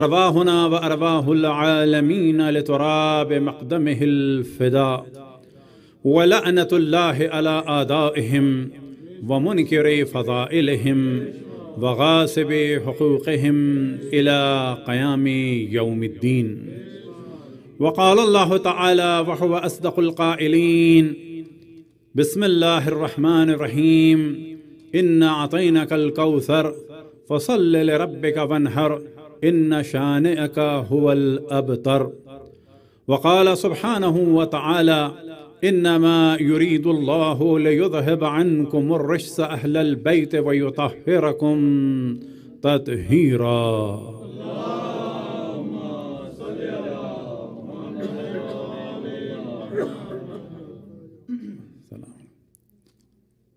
أرواحنا وأرواح العالمين لتراب مقدمه الفداء ولعنة الله على أعدائهم ومنكر فضائلهم وغاصب حقوقهم إلى قيام يوم الدين. وقال الله تعالى وهو أصدق القائلين: بسم الله الرحمن الرحيم إنا أعطيناك الكوثر فصل لربك وانحر إن شانئك هو الأبتر. وقال سبحانه وتعالى: إنما يريد الله ليذهب عنكم الرجس أهل البيت ويطهركم تطهيرا.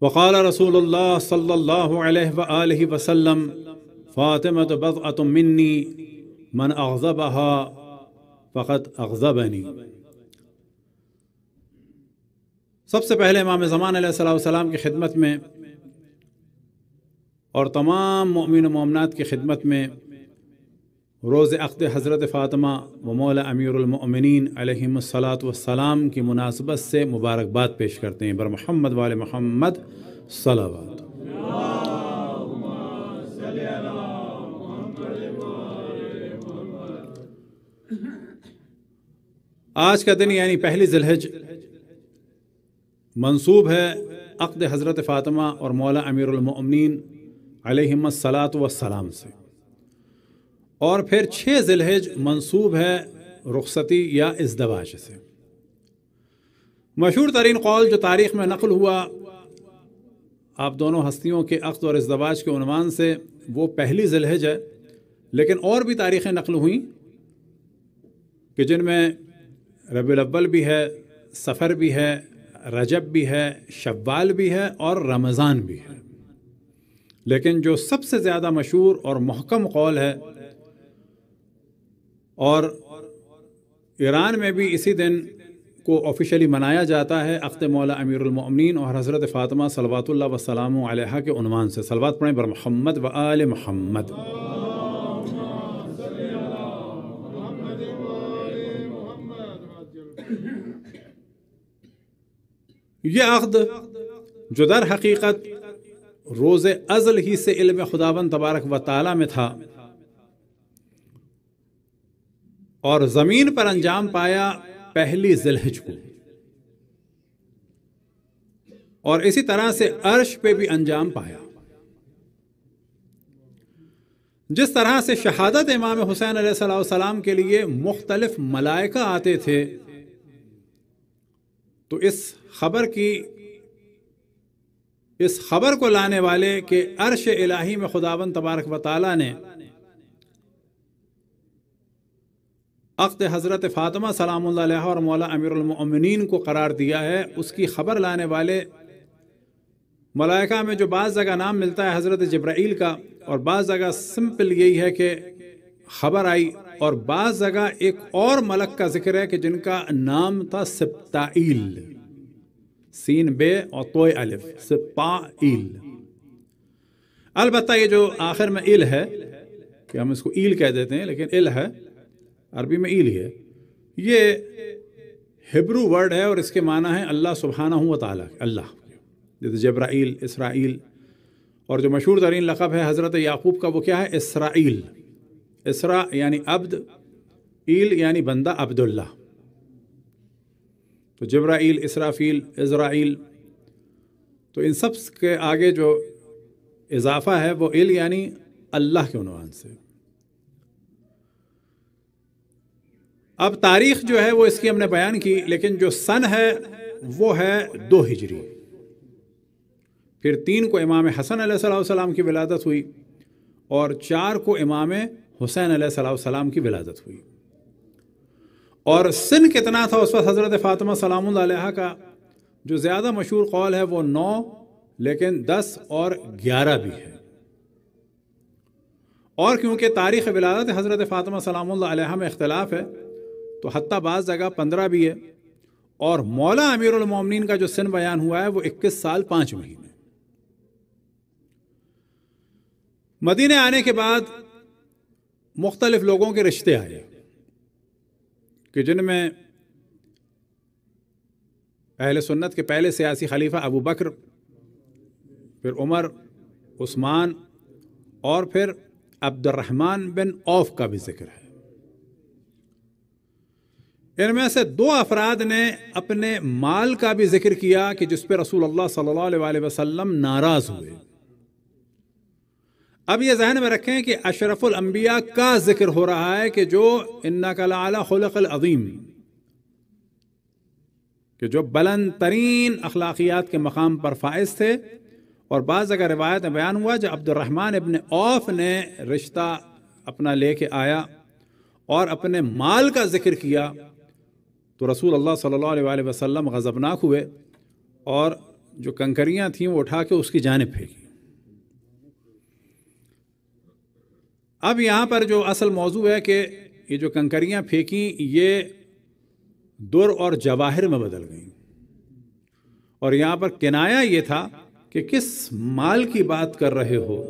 وقال رسول الله صلى الله عليه وآله وسلم: فاطمة بضعة مني من أغضبها فقد أغضبني. سب سے پہلے امام زمان علیہ السلام کی خدمت میں اور تمام مؤمن و مومنات کی خدمت میں روز عقد حضرت فاطمہ و مولا امیر المؤمنین علیہم الصلاۃ والسلام کی مناسبت سے مبارکباد پیش کرتے ہیں. بر محمد وآل محمد صلوات. آج کا دن یعنی پہلی ذی الحج منسوب ہے عقد حضرت فاطمہ اور مولا امیر المؤمنین علیہم الصلاۃ والسلام سے، اور پھر 6 ذی الحج منسوب ہے رخصتی یا ازدواج سے. مشہور ترین قول جو تاریخ میں نقل ہوا آپ دونوں ہستیوں کے عقد اور ازدواج کے عنوان سے وہ پہلی ذی الحج ہے، لیکن اور بھی تاریخیں نقل ہوئیں کہ جن میں ربیع الاول بھی ہے، سفر بھی ہے، رجب بھی ہے، شوال بھی ہے اور رمضان بھی ہے. لیکن جو سب سے زیادہ مشہور اور محکم قول ہے، اور ایران میں بھی اسی دن کو آفیشلی منایا جاتا ہے عقد مولا امیر المؤمنین اور حضرت فاطمہ صلوات اللہ وسلام علیہا کے عنوان سے. صلوات پڑھیں بر محمد و آل محمد. یہ عقد جو در حقیقت روز ازل ہی سے علم خداوند تبارک و تعالی میں تھا اور زمین پر انجام پایا پہلی ذی الحج کو، اور اسی طرح سے عرش پہ بھی انجام پایا. جس طرح سے شہادت امام حسین علیہ السلام کے لیے مختلف ملائکہ آتے تھے، تو اس خبر کو لانے والے کہ عرش الہی میں خداوند تبارک و تعالی نے عقد حضرت فاطمہ سلام اللہ علیہ اور مولا امیر المؤمنین کو قرار دیا ہے، اس کی خبر لانے والے ملائکہ میں جو بعض جگہ نام ملتا ہے حضرت جبرائیل کا، اور بعض جگہ سمپل یہی ہے کہ خبر آئی، اور بعض جگہ ایک اور ملک کا ذکر ہے کہ جن کا نام تھا سبتائیل، سین بے اور توئے الف، سبتائیل. البتہ یہ جو آخر میں ایل ہے، کہ ہم اس کو ایل کہہ دیتے ہیں لیکن ایل ہے، عربی میں ایل ہی ہے، یہ ہبرو ورڈ ہے اور اس کے معنی ہے اللہ سبحانہ و تعالی، اللہ. جیسے جبرائیل، اسرائیل، اور جو مشہور ترین لقب ہے حضرت یعقوب کا وہ کیا ہے؟ اسرائیل. اسرا یعنی عبد، ایل یعنی بندہ، عبداللہ. تو جبرائیل، اسرافیل، عزرائیل، تو ان سب کے آگے جو اضافہ ہے وہ ایل یعنی اللہ کے عنوان سے. اب تاریخ جو ہے وہ اس کی ہم نے بیان کی، لیکن جو سن ہے وہ ہے 2 ہجری. پھر 3 کو امام حسن علیہ السلام کی ولادت ہوئی، اور 4 کو امام حسین علیہ السلام کی ولادت ہوئی. اور سن کتنا تھا اس وقت حضرت فاطمہ سلام اللہ علیہ کا؟ جو زیادہ مشہور قول ہے وہ 9، لیکن 10 اور 11 بھی ہے. اور کیونکہ تاریخ ولادت حضرت فاطمہ سلام اللہ علیہ میں اختلاف ہے، تو حتیٰ بعض جگہ 15 بھی ہے، اور مولا امیر المومنین کا جو سن بیان ہوا ہے وہ 21 سال 5 مہینے. مدینے آنے کے بعد مختلف لوگوں کے رشتے آئے کہ جن میں اہل سنت کے پہلے سیاسی خلیفہ ابو بکر، پھر عمر، عثمان اور پھر عبد الرحمن بن عوف کا بھی ذکر ہے۔ ان میں سے 2 افراد نے اپنے مال کا بھی ذکر کیا کہ جس پہ رسول اللہ صلی اللہ علیہ وسلم ناراض ہوئے۔ اب یہ ذہن میں رکھیں کہ اشرف الانبیاء کا ذکر ہو رہا ہے کہ جو انک لعلی خلق العظیم، کہ جو بلند ترین اخلاقیات کے مقام پر فائز تھے، اور بعض اگر روایت میں بیان ہوا جب عبد الرحمن ابن عوف نے رشتہ اپنا لے کے آیا اور اپنے مال کا ذکر کیا تو رسول اللہ صلی اللہ علیہ وسلم غضبناک ہوئے اور جو کنکریاں تھیں وہ اٹھا کے اس کی جانب پھینکی۔ اب یہاں پر جو اصل موضوع ہے کہ یہ جو کنکریاں پھینکیں یہ در اور جواہر میں بدل گئیں، اور یہاں پر کنایا یہ تھا کہ کس مال کی بات کر رہے ہو،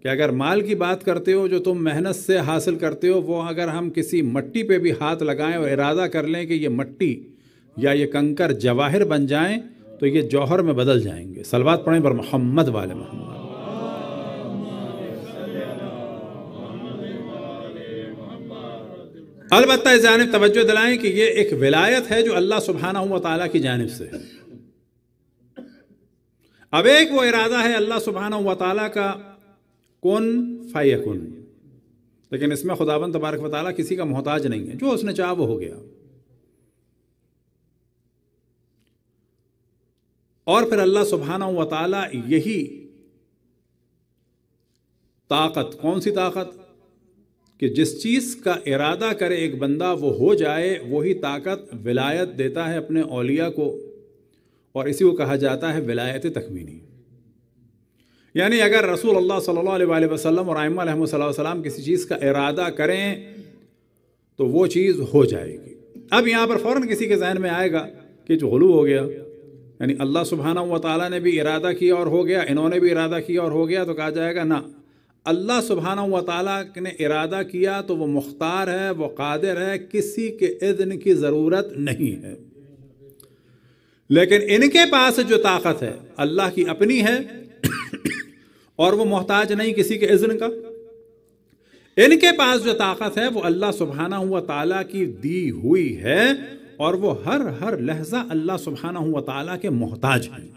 کہ اگر مال کی بات کرتے ہو جو تم محنت سے حاصل کرتے ہو، وہ اگر ہم کسی مٹی پہ بھی ہاتھ لگائیں اور ارادہ کر لیں کہ یہ مٹی یا یہ کنکر جواہر بن جائیں تو یہ جوہر میں بدل جائیں گے۔ صلوات پڑھیں پر محمد والے محمد۔ البتہ اس جانب توجہ دلائیں کہ یہ ایک ولایت ہے جو اللہ سبحانہ و تعالیٰ کی جانب سے ہے۔ اب ایک وہ ارادہ ہے اللہ سبحانہ و تعالیٰ کا کن فیکن، لیکن اس میں خداوند تبارک و تعالیٰ کسی کا محتاج نہیں ہے، جو اس نے چاہا وہ ہو گیا۔ اور پھر اللہ سبحانہ و تعالیٰ یہی طاقت، کون سی طاقت؟ کہ جس چیز کا ارادہ کرے ایک بندہ وہ ہو جائے، وہی طاقت ولایت دیتا ہے اپنے اولیاء کو، اور اسی کو کہا جاتا ہے ولایت تکوینی۔ یعنی اگر رسول اللہ صلی اللہ علیہ وسلم اور ائمہ علیہم السلام کسی چیز کا ارادہ کریں تو وہ چیز ہو جائے گی۔ اب یہاں پر فوراً کسی کے ذہن میں آئے گا کہ جو غلو ہو گیا، یعنی اللہ سبحانہ و تعالیٰ نے بھی ارادہ کیا اور ہو گیا، انہوں نے بھی ارادہ کیا اور ہو گیا، تو کہا جائے گا نہ، اللہ سبحانہ و تعالیٰ نے ارادہ کیا تو وہ مختار ہے، وہ قادر ہے، کسی کے اذن کی ضرورت نہیں ہے۔ لیکن ان کے پاس جو طاقت ہے اللہ کی اپنی ہے اور وہ محتاج نہیں کسی کے اذن کا۔ ان کے پاس جو طاقت ہے وہ اللہ سبحانہ و تعالیٰ کی دی ہوئی ہے، اور وہ ہر لحظہ اللہ سبحانہ و تعالیٰ کے محتاج ہیں۔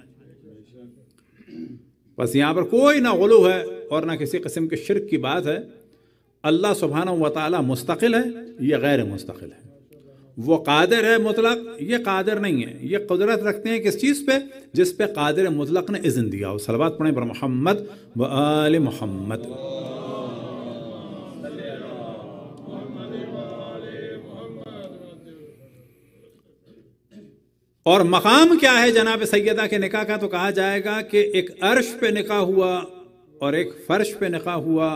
بس یہاں پر کوئی نہ غلو ہے اور نہ کسی قسم کے شرک کی بات ہے۔ اللہ سبحانہ و تعالیٰ مستقل ہے، یہ غیر مستقل ہے۔ وہ قادر ہے مطلق، یہ قادر نہیں ہے۔ یہ قدرت رکھتے ہیں کس چیز پہ؟ جس پہ قادر مطلق نے اذن دیا ہو۔ صلوات پڑھیں پر محمد و آل محمد۔ اور مقام کیا ہے جناب سیدہ کے نکاح کا؟ تو کہا جائے گا کہ ایک عرش پہ نکاح ہوا اور ایک فرش پہ نکاح ہوا،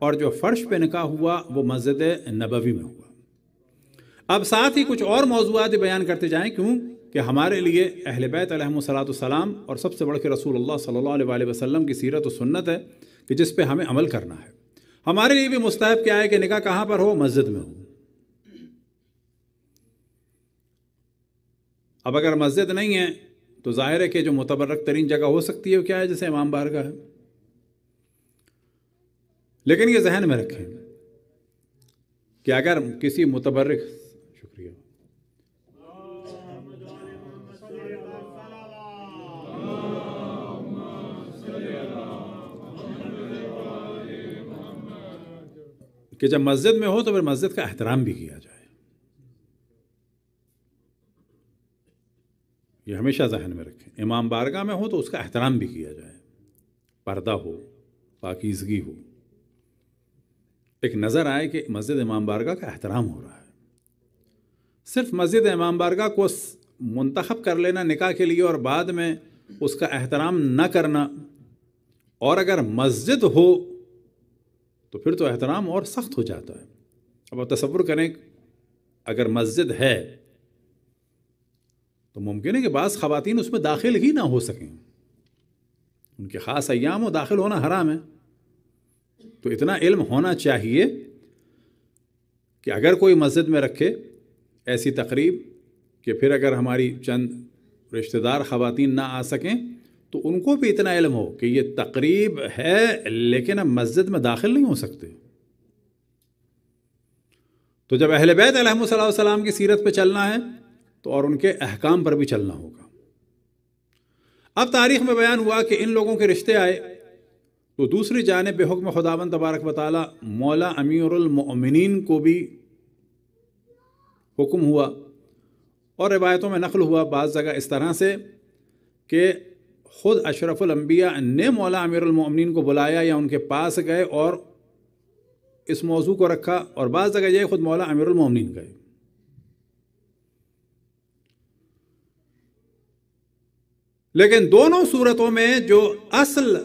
اور جو فرش پہ نکاح ہوا وہ مسجد نبوی میں ہوا۔ اب ساتھ ہی کچھ اور موضوعات بیان کرتے جائیں، کیوں کہ ہمارے لیے اہل بیت علیہم السلام اور سب سے بڑھ کے رسول اللہ صلی اللہ علیہ وسلم کی سیرت و سنت ہے کہ جس پہ ہمیں عمل کرنا ہے۔ ہمارے لیے بھی مستحب کیا ہے کہ نکاح کہاں پر ہو؟ مسجد میں ہو۔ اب اگر مسجد نہیں ہے تو ظاہر ہے کہ جو متبرک ترین جگہ ہو سکتی ہے وہ کیا ہے؟ جیسے امام بارگاہ ہے۔ لیکن یہ ذہن میں رکھیں کہ اگر کسی متبرک، شکریہ، کہ جب مسجد میں ہو تو پھر مسجد کا احترام بھی کیا جائے، یہ ہمیشہ ذہن میں رکھیں۔ امام بارگاہ میں ہو تو اس کا احترام بھی کیا جائے، پردہ ہو، پاکیزگی ہو، ایک نظر آئے کہ مسجد امام بارگاہ کا احترام ہو رہا ہے۔ صرف مسجد امام بارگاہ کو منتخب کر لینا نکاح کے لیے اور بعد میں اس کا احترام نہ کرنا، اور اگر مسجد ہو تو پھر تو احترام اور سخت ہو جاتا ہے۔ اب آپ تصور کریں اگر مسجد ہے تو ممکن ہے کہ بعض خواتین اس میں داخل ہی نہ ہو سکیں، ان کے خاص ایام و داخل ہونا حرام ہے۔ تو اتنا علم ہونا چاہیے کہ اگر کوئی مسجد میں رکھے ایسی تقریب کہ پھر اگر ہماری چند رشتہ دار خواتین نہ آ سکیں تو ان کو بھی اتنا علم ہو کہ یہ تقریب ہے لیکن اب مسجد میں داخل نہیں ہو سکتے. تو جب اہل بیت علیہم صلی اللہ علیہ وسلم کی سیرت پہ چلنا ہے تو اور ان کے احکام پر بھی چلنا ہوگا. اب تاریخ میں بیان ہوا کہ ان لوگوں کے رشتے آئے تو دوسری جانب بے حکم خداوند تبارک و تعالی مولا امیر المؤمنین کو بھی حکم ہوا، اور روایتوں میں نقل ہوا بعض جگہ اس طرح سے کہ خود اشرف الانبیاء نے مولا امیر المؤمنین کو بلایا یا ان کے پاس گئے اور اس موضوع کو رکھا، اور بعض جگہ یہ خود مولا امیر المؤمنین گئے. لیکن دونوں صورتوں میں جو اصل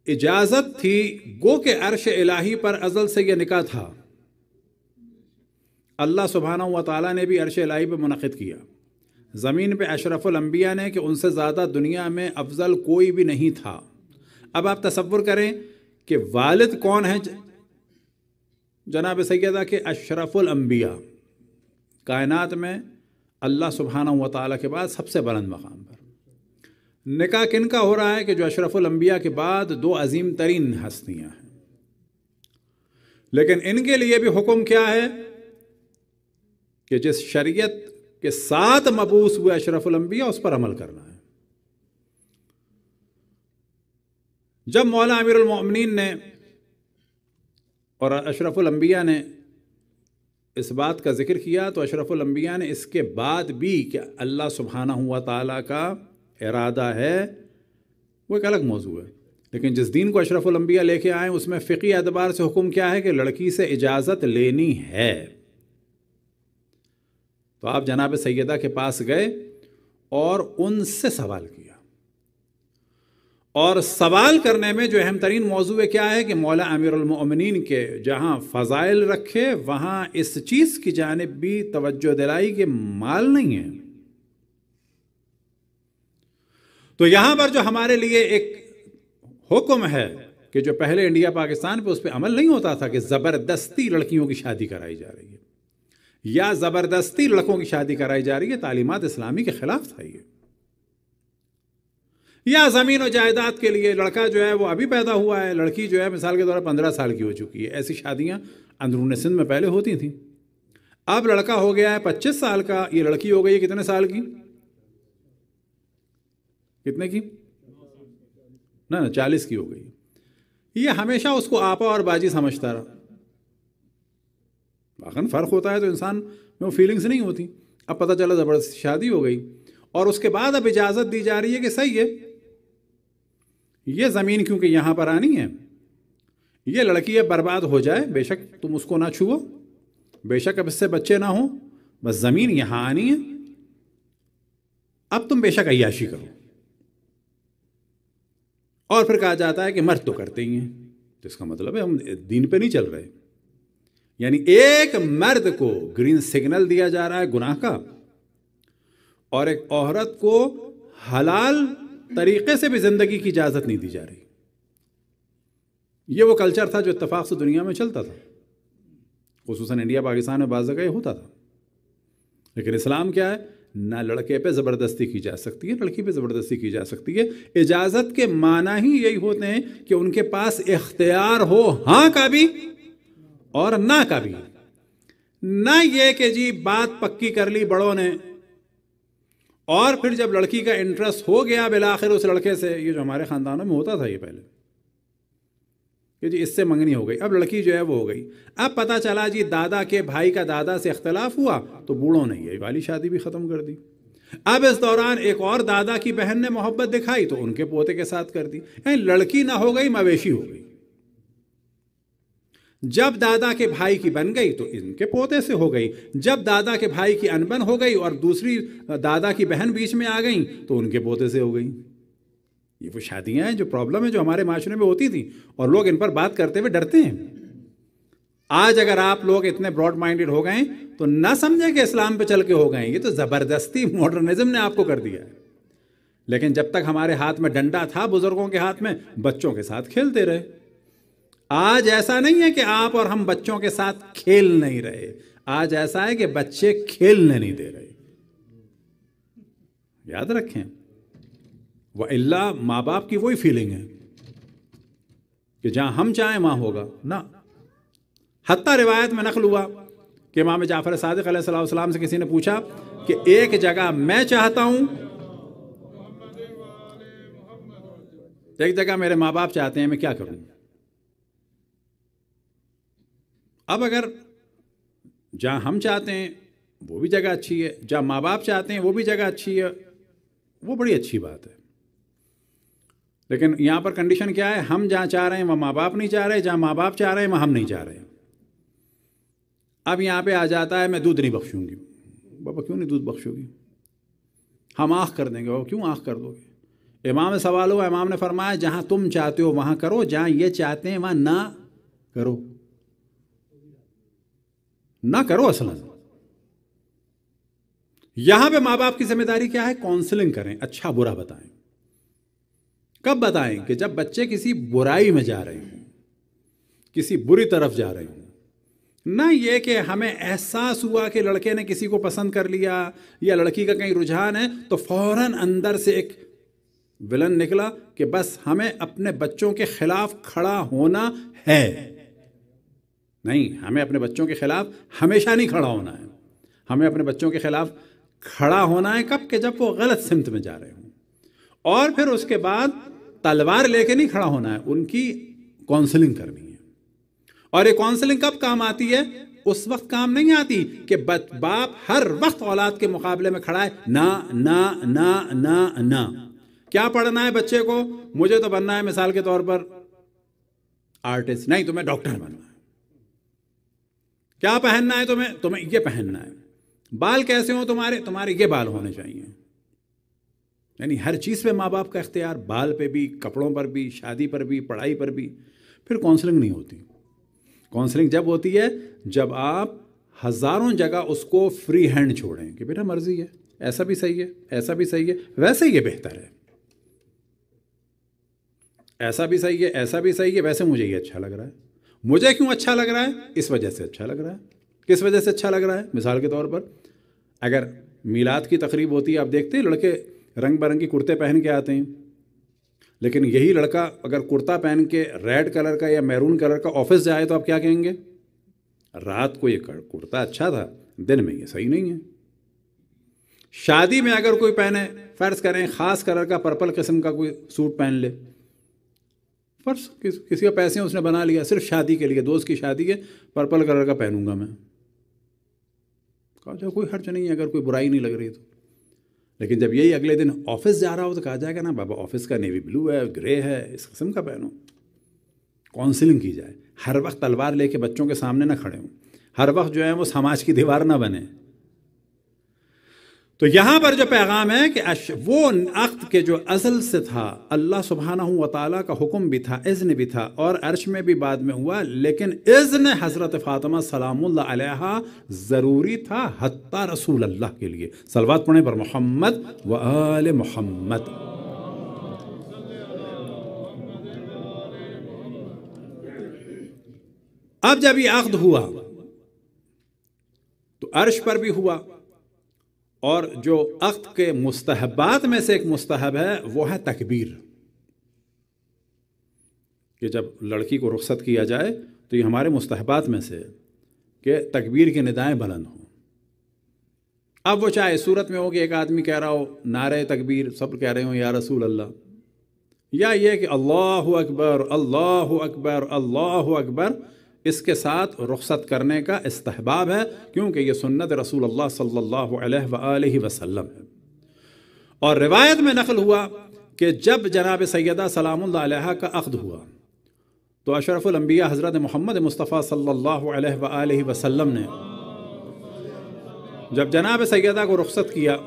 اجازت تھی گو کہ عرش الہی پر ازل سے یہ نکاح تھا. اللہ سبحانہ و تعالیٰ نے بھی عرش الہی پہ منعقد کیا، زمین پہ اشرف الانبیاء نے کہ ان سے زیادہ دنیا میں افضل کوئی بھی نہیں تھا. اب آپ تصور کریں کہ والد کون ہے جناب سیدہ کہ اشرف الانبیاء، کائنات میں اللہ سبحانہ و تعالیٰ کے بعد سب سے بلند مقام پر. نکاح کن کا ہو رہا ہے کہ جو اشرف الانبیاء کے بعد دو عظیم ترین ہستیاں ہیں. لیکن ان کے لیے بھی حکم کیا ہے کہ جس شریعت کے ساتھ مبعوث ہوئے اشرف الانبیاء اس پر عمل کرنا ہے. جب مولا امیر المؤمنین نے اور اشرف الانبیاء نے اس بات کا ذکر کیا تو اشرف الانبیاء نے اس کے بعد بھی کہ اللہ سبحانہ و تعالیٰ کا ارادہ ہے وہ ایک الگ موضوع ہے، لیکن جس دین کو اشرف الانبیاء لے کے آئے اس میں فقہی اعتبار سے حکم کیا ہے کہ لڑکی سے اجازت لینی ہے. تو آپ جناب سیدہ کے پاس گئے اور ان سے سوال کیا، اور سوال کرنے میں جو اہم ترین موضوع کیا ہے کہ مولا امیر المؤمنین کے جہاں فضائل رکھے وہاں اس چیز کی جانب بھی توجہ دلائی کہ مال نہیں ہے. تو یہاں پر جو ہمارے لیے ایک حکم ہے کہ جو پہلے انڈیا پاکستان پہ اس پہ عمل نہیں ہوتا تھا کہ زبردستی لڑکیوں کی شادی کرائی جا رہی ہے یا زبردستی لڑکوں کی شادی کرائی جا رہی ہے، تعلیمات اسلامی کے خلاف تھا یہ. یا زمین و جائیداد کے لیے لڑکا جو ہے وہ ابھی پیدا ہوا ہے، لڑکی جو ہے مثال کے طور پر 15 سال کی ہو چکی ہے. ایسی شادیاں اندرون سندھ میں پہلے ہوتی تھیں. اب لڑکا ہو گیا ہے 25 سال کا، یہ لڑکی ہو گئی ہے کتنے سال کی؟ کتنے کی؟ نہ 40 کی ہو گئی. یہ ہمیشہ اس کو آپا اور باجی سمجھتا رہا. واقعاً فرق ہوتا ہے تو انسان میں وہ فیلنگز نہیں ہوتی. اب پتہ چلا زبردستی شادی ہو گئی اور اس کے بعد اب اجازت دی جا رہی ہے کہ صحیح ہے یہ زمین کیونکہ یہاں پر آنی ہے، یہ لڑکی اب برباد ہو جائے بے شک تم اس کو نہ چھوؤ، بے شک اب اس سے بچے نہ ہوں، بس زمین یہاں آنی ہے، اب تم بے شک عیاشی کرو. اور پھر کہا جاتا ہے کہ مرد تو کرتے ہی ہیں، تو اس کا مطلب ہے ہم دین پہ نہیں چل رہے. یعنی ایک مرد کو گرین سگنل دیا جا رہا ہے گناہ کا، اور ایک عورت کو حلال طریقے سے بھی زندگی کی اجازت نہیں دی جا رہی. یہ وہ کلچر تھا جو اتفاق سے دنیا میں چلتا تھا، خصوصاً انڈیا پاکستان میں بعض جگہ یہ ہوتا تھا. لیکن اسلام کیا ہے؟ نہ لڑکے پہ زبردستی کی جا سکتی ہے، لڑکی پہ زبردستی کی جا سکتی ہے. اجازت کے معنی ہی یہی ہوتے ہیں کہ ان کے پاس اختیار ہو ہاں کا بھی اور نہ کا بھی. نہ یہ کہ جی بات پکی کر لی بڑوں نے اور پھر جب لڑکی کا انٹرسٹ ہو گیا بالآخر اس لڑکے سے، یہ جو ہمارے خاندانوں میں ہوتا تھا یہ پہلے کہ جی اس سے منگنی ہو گئی، اب لڑکی جو ہے وہ ہو گئی. اب پتہ چلا جی دادا کے بھائی کا دادا سے اختلاف ہوا تو بوڑھوں نے یہ والی شادی بھی ختم کر دی. اب اس دوران ایک اور دادا کی بہن نے محبت دکھائی تو ان کے پوتے کے ساتھ کر دی. یعنی لڑکی نہ ہو گئی مویشی ہو گئی. جب دادا کے بھائی کی بن گئی تو ان کے پوتے سے ہو گئی، جب دادا کے بھائی کی انبن ہو گئی اور دوسری دادا کی بہن بیچ میں آ گئیں تو ان کے پوتے سے ہو گئی. یہ وہ شادیاں ہیں جو پرابلم ہے جو ہمارے معاشرے میں ہوتی تھیں اور لوگ ان پر بات کرتے ہوئے ڈرتے ہیں. آج اگر آپ لوگ اتنے براڈ مائنڈڈ ہو گئے تو نہ سمجھیں کہ اسلام پہ چل کے ہو گئے، یہ تو زبردستی ماڈرنزم نے آپ کو کر دیا ہے. لیکن جب تک ہمارے ہاتھ میں ڈنڈا تھا بزرگوں کے ہاتھ میں، بچوں کے ساتھ کھیلتے رہے. آج ایسا نہیں ہے کہ آپ اور ہم بچوں کے ساتھ کھیل نہیں رہے، آج ایسا ہے کہ بچے کھیلنے نہیں دے رہے. یاد رکھیں، وَإِلَّا ماں باپ کی وہی فیلنگ ہے کہ جہاں ہم چاہیں وہاں ہوگا نا. حتیٰ روایت میں نقل ہوا کہ امام جعفر صادق علیہ السلام سے کسی نے پوچھا کہ ایک جگہ میں چاہتا ہوں، ایک جگہ میرے ماں باپ چاہتے ہیں، میں کیا کروں؟ اب اگر جہاں ہم چاہتے ہیں وہ بھی جگہ اچھی ہے، جہاں ماں باپ چاہتے ہیں وہ بھی جگہ اچھی ہے، وہ بڑی اچھی بات ہے. لیکن یہاں پر کنڈیشن کیا ہے؟ ہم جہاں چاہ رہے ہیں وہ ماں باپ نہیں چاہ رہے، جہاں ماں باپ چاہ رہے ہیں وہ ہم نہیں چاہ رہے. اب یہاں پہ آ جاتا ہے میں دودھ نہیں بخشوں گی. بابا کیوں نہیں دودھ بخشو گی؟ ہم آنکھ کر دیں گے. بابا کیوں آنکھ کر دو گے؟ امام سے سوال ہوا، امام نے فرمایا جہاں تم چاہتے ہو وہاں کرو، جہاں یہ چاہتے ہیں وہاں نہ کرو. نہ کرو. اصلا یہاں پہ ماں باپ کی ذمہ داری کیا ہے؟ کاؤنسلنگ کریں، اچھا برا بتائیں. کب بتائیں؟ کہ جب بچے کسی برائی میں جا رہے ہوں، کسی بری طرف جا رہے ہوں. نہ یہ کہ ہمیں احساس ہوا کہ لڑکے نے کسی کو پسند کر لیا یا لڑکی کا کہیں رجحان ہے تو فوراً اندر سے ایک ولن نکلا کہ بس ہمیں اپنے بچوں کے خلاف کھڑا ہونا ہے. نہیں، ہمیں اپنے بچوں کے خلاف ہمیشہ نہیں کھڑا ہونا ہے. ہمیں اپنے بچوں کے خلاف کھڑا ہونا ہے کب؟ کہ جب وہ غلط سمت میں جا رہے ہوں. اور پھر اس کے بعد تلوار لے کے نہیں کھڑا ہونا ہے، ان کی کاؤنسلنگ کرنی ہے. اور یہ کاؤنسلنگ کب کام آتی ہے؟ اس وقت کام نہیں آتی کہ باپ ہر وقت اولاد کے مقابلے میں کھڑا ہے. نہ نہ نہ نہ نہ. کیا پڑھنا ہے بچے کو؟ مجھے تو بننا ہے مثال کے طور پر آرٹسٹ. نہیں، تمہیں ڈاکٹر بننا ہے. کیا پہننا ہے تمہیں یہ پہننا ہے. بال کیسے ہوں تمہارے یہ بال ہونے چاہیے. یعنی ہر چیز پہ ماں باپ کا اختیار، بال پہ بھی، کپڑوں پر بھی، شادی پر بھی، پڑھائی پر بھی. پھر کاؤنسلنگ نہیں ہوتی. کاؤنسلنگ جب ہوتی ہے جب آپ ہزاروں جگہ اس کو فری ہینڈ چھوڑیں کہ بیٹا مرضی ہے، ایسا بھی صحیح ہے، ایسا بھی صحیح ہے، ویسے یہ بہتر ہے، ایسا بھی صحیح ہے، ایسا بھی صحیح ہے، ویسے مجھے یہ اچھا لگ رہا ہے. مجھے کیوں اچھا لگ رہا ہے؟ اس وجہ سے اچھا لگ رہا ہے. کس وجہ سے اچھا لگ رہا ہے؟ مثال کے طور پر اگر میلاد کی تقریب ہوتی ہے، آپ دیکھتے ہیں لڑکے رنگ برنگی کرتے پہن کے آتے ہیں، لیکن یہی لڑکا اگر کرتا پہن کے ریڈ کلر کا یا میرون کلر کا آفس جائے تو آپ کیا کہیں گے؟ رات کو یہ کرتا اچھا تھا، دن میں یہ صحیح نہیں ہے. شادی میں اگر کوئی پہنے، فرض کریں خاص کلر کا پرپل قسم کا کوئی سوٹ پہن لے، فرض کسی کا پیسے اس نے بنا لیا صرف شادی کے لیے، دوست کی شادی ہے پرپل کلر کا پہنوں گا میں، کہا جائے کوئی حرج نہیں ہے اگر کوئی برائی نہیں لگ رہی تو. لیکن جب یہی اگلے دن آفس جا رہا ہو تو کہا جائے گا نا بابا آفس کا نیوی بلو ہے، گرے ہے، اس قسم کا پہنو. کاؤنسلنگ کی جائے. ہر وقت تلوار لے کے بچوں کے سامنے نہ کھڑے ہوں، ہر وقت جو ہے وہ سماج کی دیوار نہ بنے. تو یہاں پر جو پیغام ہے کہ وہ عقد کے جو ازل سے تھا، اللہ سبحانہ و تعالیٰ کا حکم بھی تھا، اذن بھی تھا، اور عرش میں بھی بعد میں ہوا، لیکن اذن حضرت فاطمہ سلام اللہ علیہا ضروری تھا حتیٰ رسول اللہ کے لیے. صلوات پڑھیں پر محمد و آل محمد. اب جب یہ عقد ہوا تو عرش پر بھی ہوا، اور جو عقد کے مستحبات میں سے ایک مستحب ہے وہ ہے تکبیر، کہ جب لڑکی کو رخصت کیا جائے تو یہ ہمارے مستحبات میں سے کہ تکبیر کی ندائیں بلند ہوں. اب وہ چاہے صورت میں ہو کہ ایک آدمی کہہ رہا ہو نعرہ تکبیر، سب کہہ رہے ہوں یا رسول اللہ، یا یہ کہ اللہ اکبر اللہ اکبر اللہ اکبر، اس کے ساتھ رخصت کرنے کا استحباب ہے، کیونکہ یہ سنت رسول اللہ صلی اللہ علیہ وآلہ وسلم ہے. اور روایت میں نقل ہوا کہ جب جناب سیدہ سلام اللہ علیہ کا عقد ہوا تو اشرف الانبیاء حضرت محمد مصطفیٰ صلی اللہ علیہ وآلہ وسلم نے جب جناب سیدہ کو رخصت کیا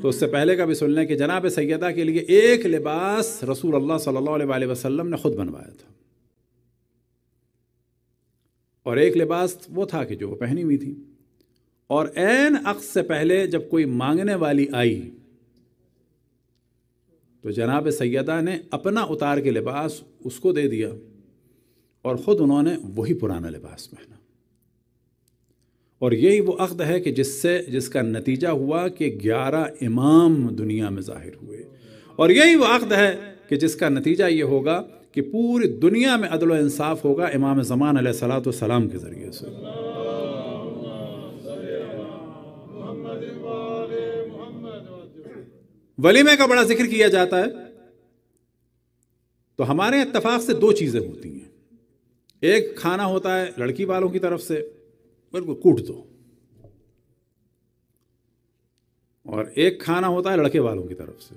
تو اس سے پہلے کا بھی سن لیں کہ جناب سیدہ کے لیے ایک لباس رسول اللہ صلی اللہ علیہ وآلہ وسلم نے خود بنوایا تھا، اور ایک لباس وہ تھا کہ جو وہ پہنی ہوئی تھی. اور عین عقد سے پہلے جب کوئی مانگنے والی آئی تو جناب سیدہ نے اپنا اتار کے لباس اس کو دے دیا اور خود انہوں نے وہی پرانا لباس پہنا. اور یہی وہ عقد ہے کہ جس کا نتیجہ ہوا کہ 11 امام دنیا میں ظاہر ہوئے. اور یہی وہ عقد ہے کہ جس کا نتیجہ یہ ہوگا کہ پوری دنیا میں عدل و انصاف ہوگا امام زمان علیہ الصلوۃ والسلام کے ذریعے سے. ولیمے کا بڑا ذکر کیا جاتا ہے تو ہمارے اتفاق سے 2 چیزیں ہوتی ہیں. ایک کھانا ہوتا ہے لڑکی والوں کی طرف سے، بالکل کوٹ دو، اور ایک کھانا ہوتا ہے لڑکے والوں کی طرف سے.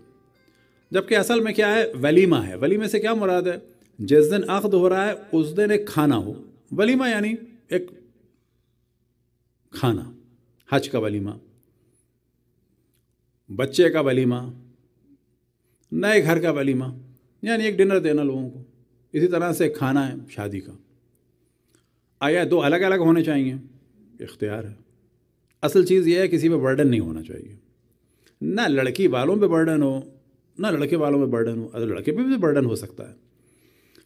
جبکہ اصل میں کیا ہے؟ ولیمہ ہے. ولیمے سے کیا مراد ہے؟ جس دن عقد ہو رہا ہے اس دن ایک کھانا ہو. ولیمہ یعنی ایک کھانا، حج کا ولیمہ، بچے کا ولیمہ، نئے گھر کا ولیمہ، یعنی ایک ڈنر دینا لوگوں کو. اسی طرح سے ایک کھانا ہے شادی کا. آیا 2 الگ الگ ہونے چاہیے؟ اختیار ہے. اصل چیز یہ ہے کسی پہ برڈن نہیں ہونا چاہیے. نہ لڑکی والوں پہ برڈن ہو نہ لڑکے والوں پہ برڈن ہو. اگر لڑکے پہ بھی برڈن ہو سکتا ہے.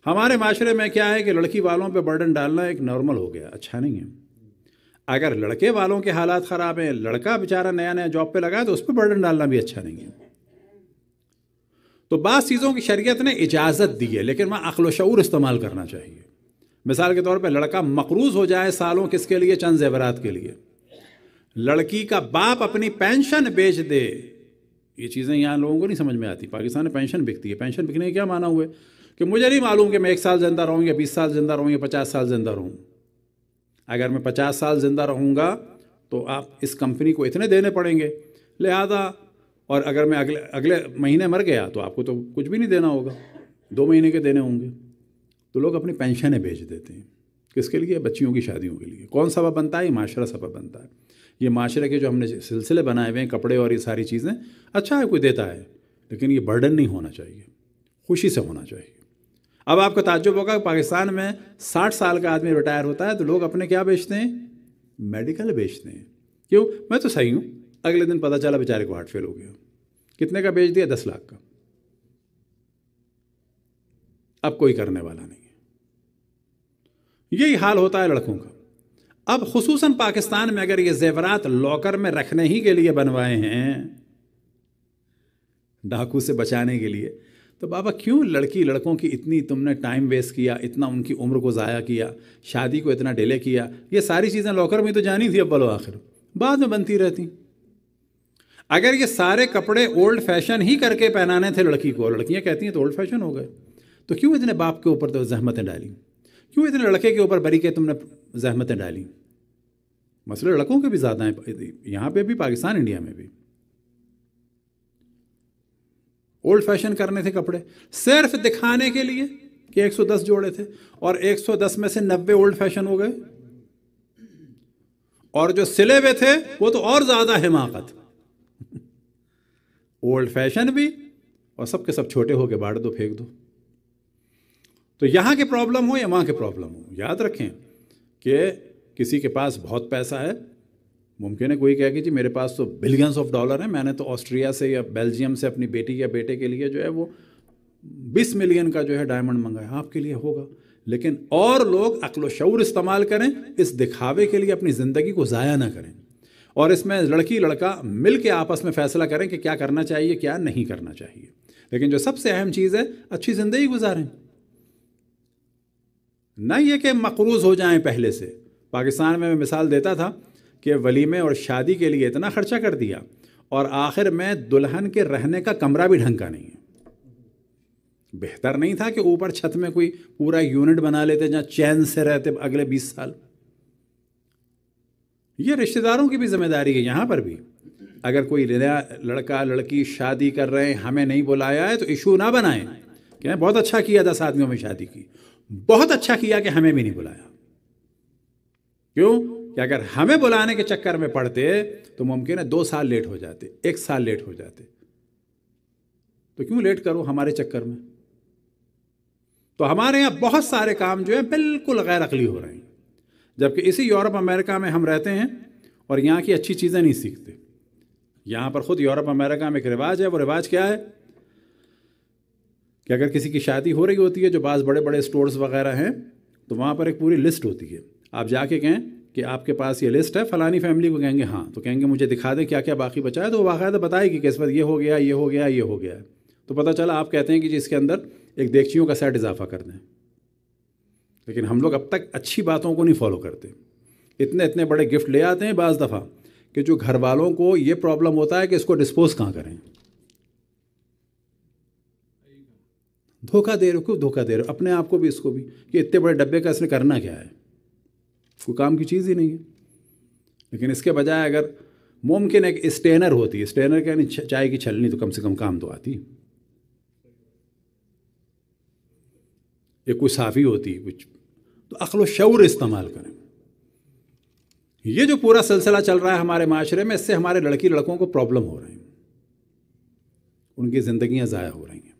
ہمارے معاشرے میں کیا ہے کہ لڑکی والوں پہ برڈن ڈالنا ایک نارمل ہو گیا، اچھا نہیں ہے. اگر لڑکے والوں کے حالات خراب ہیں، لڑکا بیچارہ نیا نیا جاب پہ لگا ہے، تو اس پہ برڈن ڈالنا بھی اچھا نہیں ہے. تو بعض چیزوں کی شریعت نے اجازت دی ہے، لیکن وہاں عقل و شعور استعمال کرنا چاہیے. مثال کے طور پہ لڑکا مقروض ہو جائے سالوں، کس کے لیے؟ چند زیورات کے لیے. لڑکی کا باپ اپنی پینشن بیچ دے. یہ چیزیں یہاں لوگوں کو نہیں سمجھ میں آتی. پاکستان میں پینشن بکتی ہے. پینشن بکنے کے کیا معنی ہوئے؟ کہ مجھے نہیں معلوم کہ میں 1 سال زندہ رہوں یا 20 سال زندہ رہوں یا 50 سال زندہ رہوں. اگر میں 50 سال زندہ رہوں گا تو آپ اس کمپنی کو اتنے دینے پڑیں گے، لہذا، اور اگر میں اگلے مہینے مر گیا تو آپ کو تو کچھ بھی نہیں دینا ہوگا، 2 مہینے کے دینے ہوں گے. تو لوگ اپنی پینشنیں بیچ دیتے ہیں. کس کے لیے؟ بچیوں کی شادیوں کے لیے. کون سبب بنتا ہے؟ یہ معاشرہ سبب بنتا ہے. یہ معاشرے کے جو ہم نے سلسلے بنائے ہوئے ہیں، کپڑے اور یہ ساری چیزیں، اچھا ہے کوئی دیتا ہے، لیکن یہ برڈن نہیں ہونا چاہیے، خوشی سے ہونا چاہیے. اب آپ کو تعجب ہوگا کہ پاکستان میں 60 سال کا آدمی ریٹائر ہوتا ہے تو لوگ اپنے کیا بیچتے ہیں؟ میڈیکل بیچتے ہیں. کیوں؟ میں تو صحیح ہوں. اگلے دن پتہ چلا بیچارے کو ہارٹ فیل ہو گیا. کتنے کا بیچ دیا؟ 10 لاکھ کا. اب کوئی کرنے والا نہیں ہے. یہی حال ہوتا ہے لڑکوں کا. اب خصوصاً پاکستان میں اگر یہ زیورات لاکر میں رکھنے ہی کے لیے بنوائے ہیں، ڈاکو سے بچانے کے لیے، تو بابا کیوں لڑکوں کی اتنی تم نے ٹائم ویسٹ کیا، اتنا ان کی عمر کو ضائع کیا، شادی کو اتنا ڈیلے کیا؟ یہ ساری چیزیں لاکر میں تو جانی تھی اول و آخر، بعد میں بنتی رہتی. اگر یہ سارے کپڑے اولڈ فیشن ہی کر کے پہنانے تھے لڑکی کو، اور لڑکیاں کہتی ہیں تو اولڈ فیشن ہو گئے، تو کیوں اتنے باپ کے اوپر تو زحمتیں ڈالیں؟ کیوں اتنے لڑکے کے اوپر بری کے تم نے زحمتیں ڈالیں؟ مسئلہ لڑکوں کے بھی زیادہ ہیں یہاں پہ بھی، پاکستان انڈیا میں بھی. اولڈ فیشن کرنے تھے کپڑے صرف دکھانے کے لیے کہ 110 جوڑے تھے، اور 110 میں سے 90 اولڈ فیشن ہو گئے، اور جو سلے ہوئے تھے وہ تو اور زیادہ حماقت. اولڈ فیشن بھی، اور سب کے سب چھوٹے ہو کے بانٹ دو، پھینک دو. تو یہاں کے پرابلم ہو یا وہاں کے پرابلم ہو، یاد رکھیں کہ کسی کے پاس بہت پیسہ ہے، ممکن ہے کوئی کہے کہ جی میرے پاس تو بلینز آف ڈالر ہیں، میں نے تو آسٹریا سے یا بیلجیم سے اپنی بیٹی یا بیٹے کے لیے جو ہے وہ 20 ملین کا جو ہے ڈائمنڈ منگایا. آپ کے لیے ہوگا، لیکن اور لوگ عقل و شعور استعمال کریں، اس دکھاوے کے لیے اپنی زندگی کو ضائع نہ کریں، اور اس میں لڑکی لڑکا مل کے آپس میں فیصلہ کریں کہ کیا کرنا چاہیے کیا نہیں کرنا چاہیے. لیکن جو سب سے اہم چیز ہے، اچھی زندگی گزاریں، نہ یہ کہ مقروض ہو جائیں پہلے سے. پاکستان میں مثال دیتا تھا کہ ولیمے اور شادی کے لیے اتنا خرچہ کر دیا، اور آخر میں دلہن کے رہنے کا کمرہ بھی ڈھنگ کا نہیں ہے. بہتر نہیں تھا کہ اوپر چھت میں کوئی پورا یونٹ بنا لیتے جہاں چین سے رہتے اگلے 20 سال؟ یہ رشتہ داروں کی بھی ذمہ داری ہے. یہاں پر بھی اگر کوئی لڑکا لڑکی شادی کر رہے ہیں، ہمیں نہیں بلایا ہے، تو ایشو نہ بنائیں کہ بہت اچھا کیا 10 آدمیوں میں شادی کی، بہت اچھا کیا کہ ہمیں بھی نہیں بلایا. کیوں کہ اگر ہمیں بلانے کے چکر میں پڑتے تو ممکن ہے 2 سال لیٹ ہو جاتے، 1 سال لیٹ ہو جاتے. تو کیوں لیٹ کرو ہمارے چکر میں؟ تو ہمارے یہاں بہت سارے کام جو ہیں بالکل غیر عقلی ہو رہے ہیں، جبکہ اسی یورپ امریکہ میں ہم رہتے ہیں اور یہاں کی اچھی چیزیں نہیں سیکھتے. یہاں پر خود یورپ امریکہ میں ایک رواج ہے. وہ رواج کیا ہے کہ اگر کسی کی شادی ہو رہی ہوتی ہے، جو بعض بڑے بڑے اسٹورز وغیرہ ہیں تو وہاں پر ایک پوری لسٹ ہوتی ہے. آپ جا کے کہیں کہ آپ کے پاس یہ لسٹ ہے فلانی فیملی کو، کہیں گے ہاں، تو کہیں گے مجھے دکھا دیں کیا کیا باقی بچا ہے، تو وہ باقاعدہ بتائے گی کہ اس وقت یہ ہو گیا، یہ ہو گیا، یہ ہو گیا ہے. تو پتہ چلا آپ کہتے ہیں کہ جی اس کے اندر ایک دیگچیوں کا سیٹ اضافہ کر دیں. لیکن ہم لوگ اب تک اچھی باتوں کو نہیں فالو کرتے. اتنے بڑے گفٹ لے آتے ہیں بعض دفعہ کہ جو گھر والوں کو یہ پرابلم ہوتا ہے کہ اس کو ڈسپوز کہاں کریں. دھوکہ دے رہے ہو اپنے آپ کو بھی اس کو بھی، کہ اتنے بڑے ڈبے کا اس نے کرنا کیا ہے، کوئی کام کی چیز ہی نہیں ہے. لیکن اس کے بجائے اگر ممکن ایک اسٹینر ہوتی ہے، اسٹینر کا یعنی چائے کی چھلنی، تو کم سے کم کام تو آتی. یہ کوئی صافی ہوتی ہے کچھ، تو عقل و شعور استعمال کریں. یہ جو پورا سلسلہ چل رہا ہے ہمارے معاشرے میں، اس سے ہمارے لڑکی لڑکوں کو پرابلم ہو رہی ہیں، ان کی زندگیاں ضائع ہو رہی ہیں.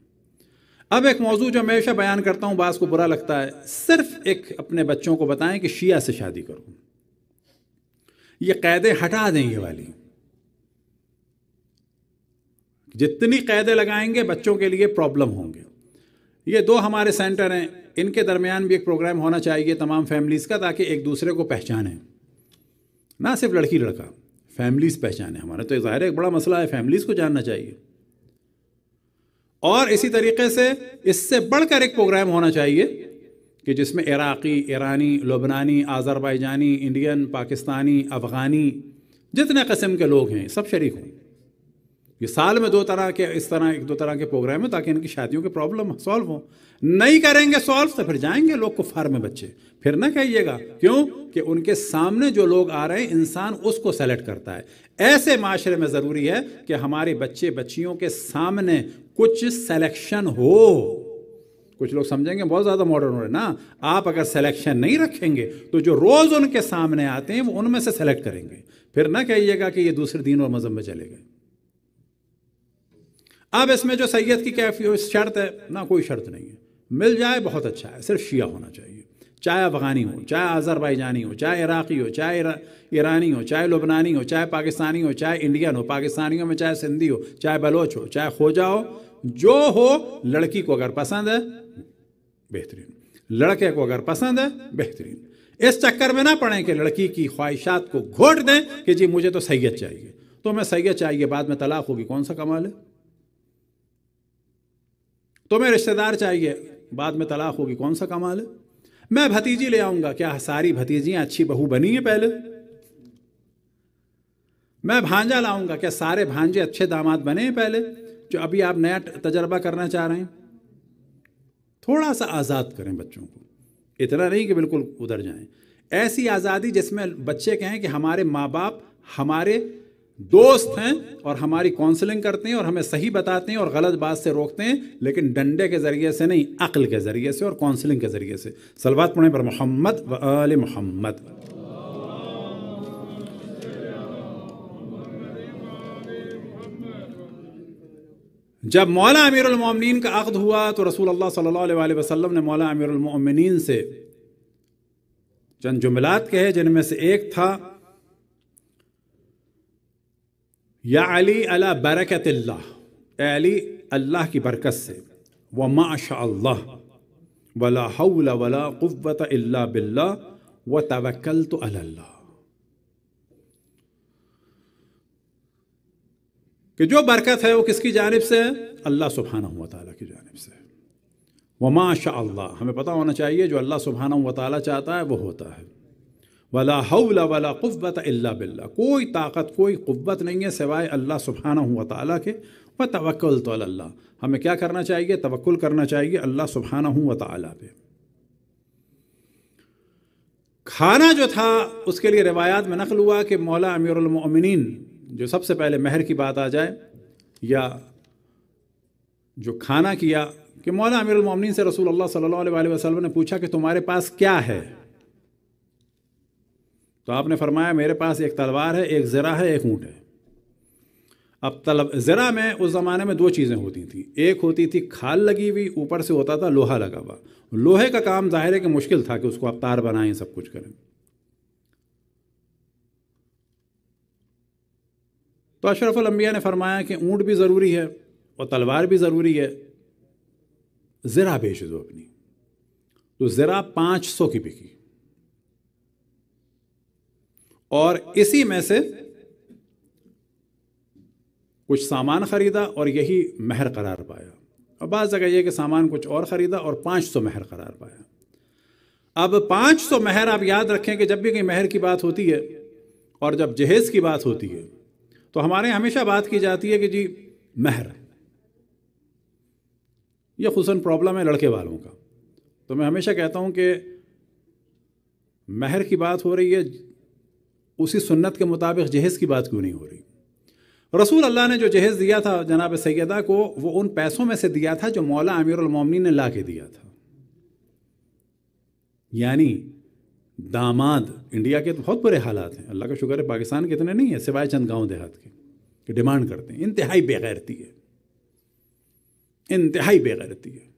اب ایک موضوع جو میں ہمیشہ بیان کرتا ہوں، بعض کو برا لگتا ہے، صرف ایک اپنے بچوں کو بتائیں کہ شیعہ سے شادی کرو. یہ قیدیں ہٹا دیں، یہ والی جتنی قیدیں لگائیں گے بچوں کے لیے پرابلم ہوں گے. یہ دو ہمارے سینٹر ہیں، ان کے درمیان بھی ایک پروگرام ہونا چاہیے تمام فیملیز کا، تاکہ ایک دوسرے کو پہچانیں، نہ صرف لڑکی لڑکا، فیملیز پہچانیں. ہمارا تو ظاہر ایک بڑا مسئلہ ہے، فیملیز کو جاننا چاہیے. اور اسی طریقے سے اس سے بڑھ کر ایک پروگرام ہونا چاہیے کہ جس میں عراقی، ایرانی، لبنانی، آذربائیجانی، انڈین، پاکستانی، افغانی، جتنے قسم کے لوگ ہیں سب شریک ہوں. یہ سال میں دو طرح کے، اس طرح ایک دو طرح کے پروگرام ہیں تاکہ ان کی شادیوں کے پرابلم سالو ہوں. نہیں کریں گے سالو تو پھر جائیں گے لوگ کفار میں بچے. پھر نہ کہیے گا کیوں کہ ان کے سامنے جو لوگ آ رہے ہیں انسان اس کو سیلیکٹ کرتا ہے. ایسے معاشرے میں ضروری ہے کہ ہمارے بچے بچیوں کے سامنے کچھ سلیکشن ہو. کچھ لوگ سمجھیں گے بہت زیادہ ماڈرن ہو رہے نا. آپ اگر سلیکشن نہیں رکھیں گے تو جو روز ان کے سامنے آتے ہیں وہ ان میں سے سلیکٹ کریں گے. پھر نہ کہیے گا کہ یہ دوسرے دین اور مذہب میں چلے گئے. اب اس میں جو سید کی شرط ہے، نہ کوئی شرط نہیں ہے، مل جائے بہت اچھا ہے، صرف شیعہ ہونا چاہیے. چاہے افغانی ہو، چاہے آذربائیجانی ہو، چاہے عراقی ہو، چاہے ایرانی ہو، چاہے لبنانی ہو، چاہے پاکستانی ہو، چاہے انڈین ہو، پاکستانیوں میں چاہے سندھی ہو، چاہے بلوچ ہو، چاہے خوجا ہو، جو ہو. لڑکی کو اگر پسند ہے بہترین، لڑکے کو اگر پسند ہے بہترین. اس چکر میں نہ پڑیں کہ لڑکی کی خواہشات کو گھوٹ دیں کہ جی مجھے تو سید چاہیے، تو میں سید چاہیے، بعد میں طلاق ہوگی، کون سا کمال ہے. تمہیں رشتہ دار چاہیے، بعد میں طلاق ہوگی، کون سا کمال ہے. میں بھتیجی لے آؤں گا، کیا ساری بھتیجیاں اچھی بہو بنی ہیں پہلے. میں بھانجا لاؤں گا، کیا سارے بھانجے اچھے داماد بنے ہیں پہلے. جو ابھی آپ نیا تجربہ کرنا چاہ رہے ہیں، تھوڑا سا آزاد کریں بچوں کو، اتنا نہیں کہ بالکل ادھر جائیں. ایسی آزادی جس میں بچے کہیں کہ ہمارے ماں باپ ہمارے دوست ہیں اور ہماری کونسلنگ کرتے ہیں اور ہمیں صحیح بتاتے ہیں اور غلط بات سے روکتے ہیں، لیکن ڈنڈے کے ذریعے سے نہیں، عقل کے ذریعے سے اور کونسلنگ کے ذریعے سے. صلوات پڑھیں پر محمد و آل محمد. جب مولا امیر المومنین کا عقد ہوا تو رسول اللہ صلی اللہ علیہ وسلم نے مولا امیر المومنین سے چند جملات کہے، جن میں سے ایک تھا یا علی علی برکت اللہ، اے علی اللہ کی برکت سے، وما شاء اللہ ولا حول ولا قوة الا باللہ وتوکلت علی اللہ. کہ جو برکت ہے وہ کس کی جانب سے ہے؟ اللہ سبحانہ و تعالیٰ کی جانب سے. وما شاء اللہ، ہمیں پتہ ہونا چاہیے جو اللہ سبحانہ و تعالیٰ چاہتا ہے وہ ہوتا ہے. ولا حول ولا قوة الا باللہ، کوئی طاقت کوئی قوت نہیں ہے سوائے اللہ سبحانہ و تعالیٰ کے. وتوکلت علی اللہ، ہمیں کیا کرنا چاہیے؟ توکل کرنا چاہیے اللہ سبحانہ و تعالیٰ پہ. کھانا جو تھا اس کے لیے روایات میں نقل ہوا کہ مولا امیر المؤمنین، جو سب سے پہلے مہر کی بات آ جائے یا جو کھانا کیا، کہ مولا امیر المؤمنین سے رسول اللہ صلی اللہ علیہ وسلم نے پوچھا کہ تمہارے پاس کیا ہے؟ تو آپ نے فرمایا میرے پاس ایک تلوار ہے، ایک زرہ ہے، ایک اونٹ ہے. اب زرہ میں اس زمانے میں دو چیزیں ہوتی تھیں، ایک ہوتی تھی کھال لگی ہوئی، اوپر سے ہوتا تھا لوہا لگا ہوا. لوہے کا کام ظاہر ہے کہ مشکل تھا کہ اس کو آپ تار بنائیں، سب کچھ کریں. تو اشرف الانبیاء نے فرمایا کہ اونٹ بھی ضروری ہے اور تلوار بھی ضروری ہے، زرہ بیچ دو اپنی. تو زرہ 500 کی بکی، اور اسی میں سے کچھ سامان خریدا اور یہی مہر قرار پایا، اور بعض جگہ یہ کہ سامان کچھ اور خریدا اور 500 مہر قرار پایا۔ اب 500 مہر آپ یاد رکھیں کہ جب بھی کہیں مہر کی بات ہوتی ہے اور جب جہیز کی بات ہوتی ہے تو ہمارے ہمیشہ بات کی جاتی ہے کہ جی مہر، یہ خصوصاً پرابلم ہے لڑکے والوں کا۔ تو میں ہمیشہ کہتا ہوں کہ مہر کی بات ہو رہی ہے، اسی سنت کے مطابق جہیز کی بات کیوں نہیں ہو رہی؟ رسول اللہ نے جو جہیز دیا تھا جناب سیدہ کو، وہ ان پیسوں میں سے دیا تھا جو مولا امیر المومنین نے لا کے دیا تھا۔ یعنی داماد، انڈیا کے تو بہت برے حالات ہیں، اللہ کا شکر ہے پاکستان کے اتنے نہیں ہیں سوائے چند گاؤں دیہات کے کہ ڈیمانڈ کرتے ہیں، انتہائی بے غیرتی ہے، انتہائی بے غیرتی ہے۔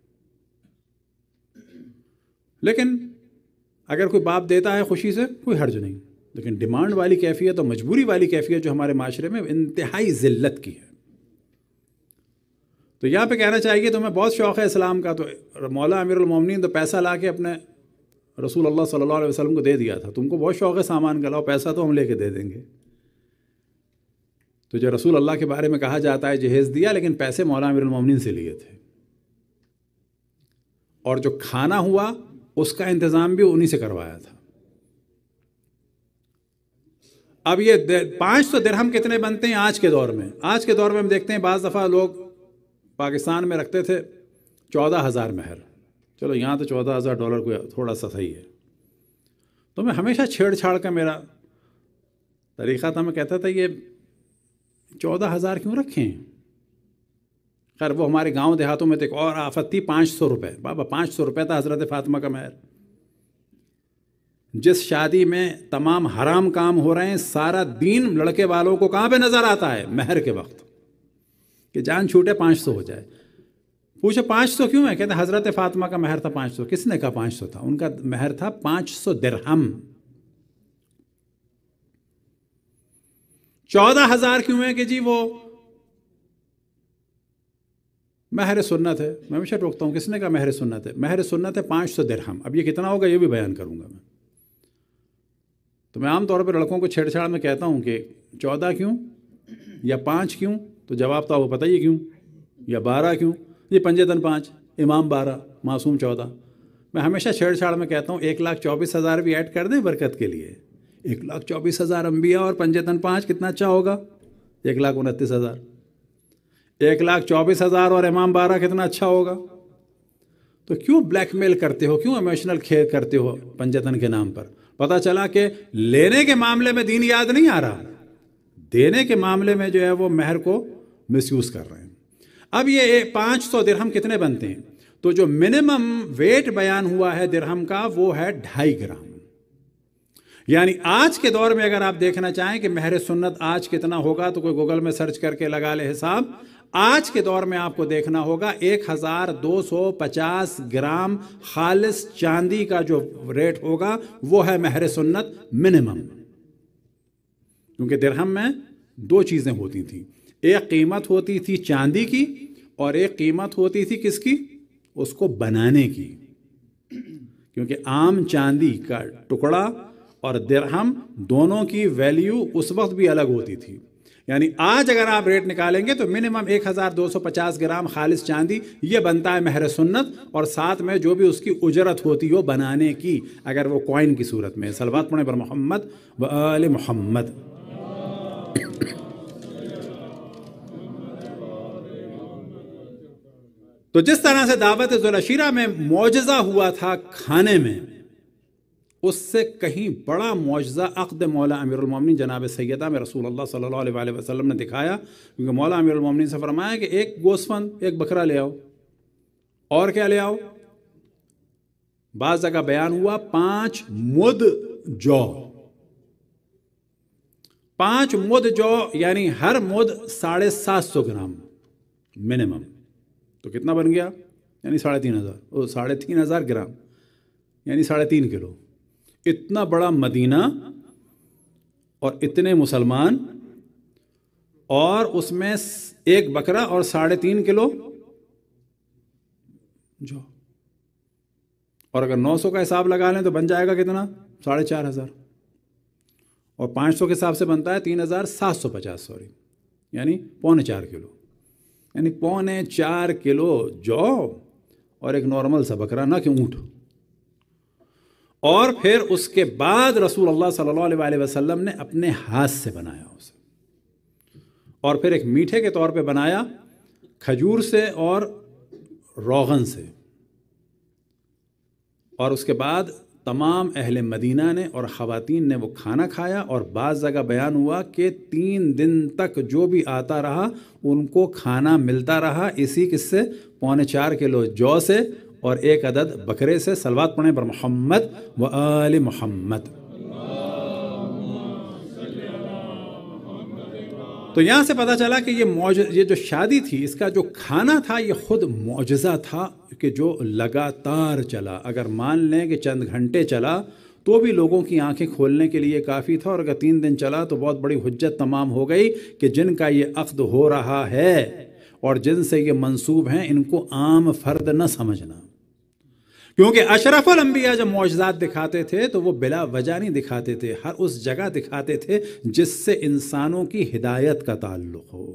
لیکن اگر کوئی باپ دیتا ہے خوشی سے کوئی حرج نہیں، لیکن ڈیمانڈ والی کیفیت اور مجبوری والی کیفیت جو ہمارے معاشرے میں انتہائی ذلت کی ہے۔ تو یہاں پہ کہنا چاہیے تمہیں بہت شوق ہے اسلام کا، تو مولا امیر المومنین تو پیسہ لا کے اپنے رسول اللہ صلی اللہ علیہ وسلم کو دے دیا تھا، تم کو بہت شوق ہے سامان کا، لاؤ پیسہ تو ہم لے کے دے دیں گے۔ تو جو رسول اللہ کے بارے میں کہا جاتا ہے جہیز دیا، لیکن پیسے مولا امیر المومنین سے لیے تھے، اور جو کھانا ہوا اس کا انتظام بھی انہی سے کروایا تھا۔ اب یہ 500 درہم کتنے بنتے ہیں آج کے دور میں؟ آج کے دور میں ہم دیکھتے ہیں بعض دفعہ لوگ پاکستان میں رکھتے تھے 14,000 مہر، چلو یہاں تو $14,000 کوئی تھوڑا سا صحیح ہے۔ تو میں ہمیشہ چھیڑ چھاڑ کا میرا طریقہ تھا، میں کہتا تھا یہ 14,000 کیوں رکھیں؟ خیر وہ ہمارے گاؤں دیہاتوں میں تو ایک اور آفت تھی، 500 روپے۔ بابا 500 روپے تھا حضرت فاطمہ کا مہر۔ جس شادی میں تمام حرام کام ہو رہے ہیں، سارا دین لڑکے والوں کو کہاں پہ نظر آتا ہے؟ مہر کے وقت، کہ جان چھوٹے 500 ہو جائے۔ پوچھو 500 کیوں ہے؟ کہتے حضرت فاطمہ کا مہر تھا 500۔ کس نے کہا 500 تھا؟ ان کا مہر تھا 500 درہم۔ 14,000 کیوں ہے کہ جی وہ مہر سنت ہے؟ میں ہمیشہ ٹوکتا ہوں، کس نے کہا مہر سنت ہے؟ مہر سنت ہے 500 درہم۔ اب یہ کتنا ہوگا یہ بھی بیان کروں گا میں۔ تو میں عام طور پر لڑکوں کو چھیڑ چھاڑ میں کہتا ہوں کہ 14 کیوں یا 5 کیوں؟ تو جواب تو آپ کو پتہ ہی کیوں، یا 12 کیوں؟ یہ پنجتن 5، امام 12، معصوم 14۔ میں ہمیشہ چھیڑ چھاڑ میں کہتا ہوں 1,24,000 بھی ایڈ کر دیں برکت کے لیے۔ 1,24,000 انبیاء اور پنجتن 5 کتنا اچھا ہوگا؟ 1,29,000۔ 1,24,000 اور امام 12 کتنا اچھا ہوگا؟ تو کیوں بلیک میل کرتے ہو، کیوں ایموشنل کھیل کرتے ہو پنجتن کے نام پر؟ پتہ چلا کہ لینے کے معاملے میں دین یاد نہیں آ رہا، دینے کے معاملے میں جو ہے وہ مہر کو مس یوز کر رہے ہیں۔ اب یہ 500 درہم کتنے بنتے ہیں؟ تو جو منیمم ویٹ بیان ہوا ہے درہم کا وہ ہے 2.5 گرام۔ یعنی آج کے دور میں اگر آپ دیکھنا چاہیں کہ مہر سنت آج کتنا ہوگا تو کوئی گوگل میں سرچ کر کے لگا لے حساب۔ آج کے دور میں آپ کو دیکھنا ہوگا 1,250 گرام خالص چاندی کا جو ریٹ ہوگا وہ ہے مہر سنت منیمم۔ کیونکہ درہم میں 2 چیزیں ہوتی تھیں، ایک قیمت ہوتی تھی چاندی کی اور ایک قیمت ہوتی تھی کس کی؟ اس کو بنانے کی۔ کیونکہ عام چاندی کا ٹکڑا اور درہم دونوں کی ویلیو اس وقت بھی الگ ہوتی تھی۔ یعنی آج اگر آپ ریٹ نکالیں گے تو منیمم 1,250 گرام خالص چاندی یہ بنتا ہے مہر سنت، اور ساتھ میں جو بھی اس کی اجرت ہوتی ہو بنانے کی، اگر وہ کوائن کی صورت میں۔ صلوات پڑھیں بر محمد و آل محمد۔ تو جس طرح سے دعوت ذوالعشیرہ میں معجزہ ہوا تھا کھانے میں، اس سے کہیں بڑا معجزہ عقد مولا امیر المومنین جناب سیدہ میں رسول اللہ صلی اللہ علیہ وسلم نے دکھایا۔ کیونکہ مولا امیر المومنین سے فرمایا کہ ایک گوسفند، ایک بکرا لے آؤ، اور کیا لے آؤ؟ بعض جگہ بیان ہوا 5 مد جو۔ 5 مد جو یعنی ہر مد 750 گرام منیمم۔ تو کتنا بن گیا؟ یعنی 3,500، 3,500 گرام یعنی 3.5 کلو۔ اتنا بڑا مدینہ اور اتنے مسلمان، اور اس میں ایک بکرا اور 3.5 کلو جو، اور اگر 900 کا حساب لگا لیں تو بن جائے گا کتنا؟ 4,500. اور 500 کے حساب سے بنتا ہے 3,750 سوری، یعنی 3.25 کلو، یعنی 3.25 کلو جو اور ایک نارمل سا بکرا، نہ کہ اونٹ. اور پھر اس کے بعد رسول اللہ صلی اللہ علیہ وسلم نے اپنے ہاتھ سے بنایا اسے، اور پھر ایک میٹھے کے طور پہ بنایا کھجور سے اور روغن سے. اور اس کے بعد تمام اہل مدینہ نے اور خواتین نے وہ کھانا کھایا، اور بعض جگہ بیان ہوا کہ 3 دن تک جو بھی آتا رہا ان کو کھانا ملتا رہا اسی کس سے؟ 3.25 کلو جو سے اور 1 عدد بکرے سے. صلوات پڑھیں بر محمد و آل محمد. تو یہاں سے پتہ چلا کہ یہ جو شادی تھی، اس کا جو کھانا تھا یہ خود معجزہ تھا کہ جو لگاتار چلا. اگر مان لیں کہ چند گھنٹے چلا تو بھی لوگوں کی آنکھیں کھولنے کے لیے کافی تھا، اور اگر 3 دن چلا تو بہت بڑی حجت تمام ہو گئی کہ جن کا یہ عقد ہو رہا ہے اور جن سے یہ منسوب ہیں ان کو عام فرد نہ سمجھنا. کیونکہ اشرف الانبیاء جب معجزات دکھاتے تھے تو وہ بلا وجہ نہیں دکھاتے تھے، ہر اس جگہ دکھاتے تھے جس سے انسانوں کی ہدایت کا تعلق ہو.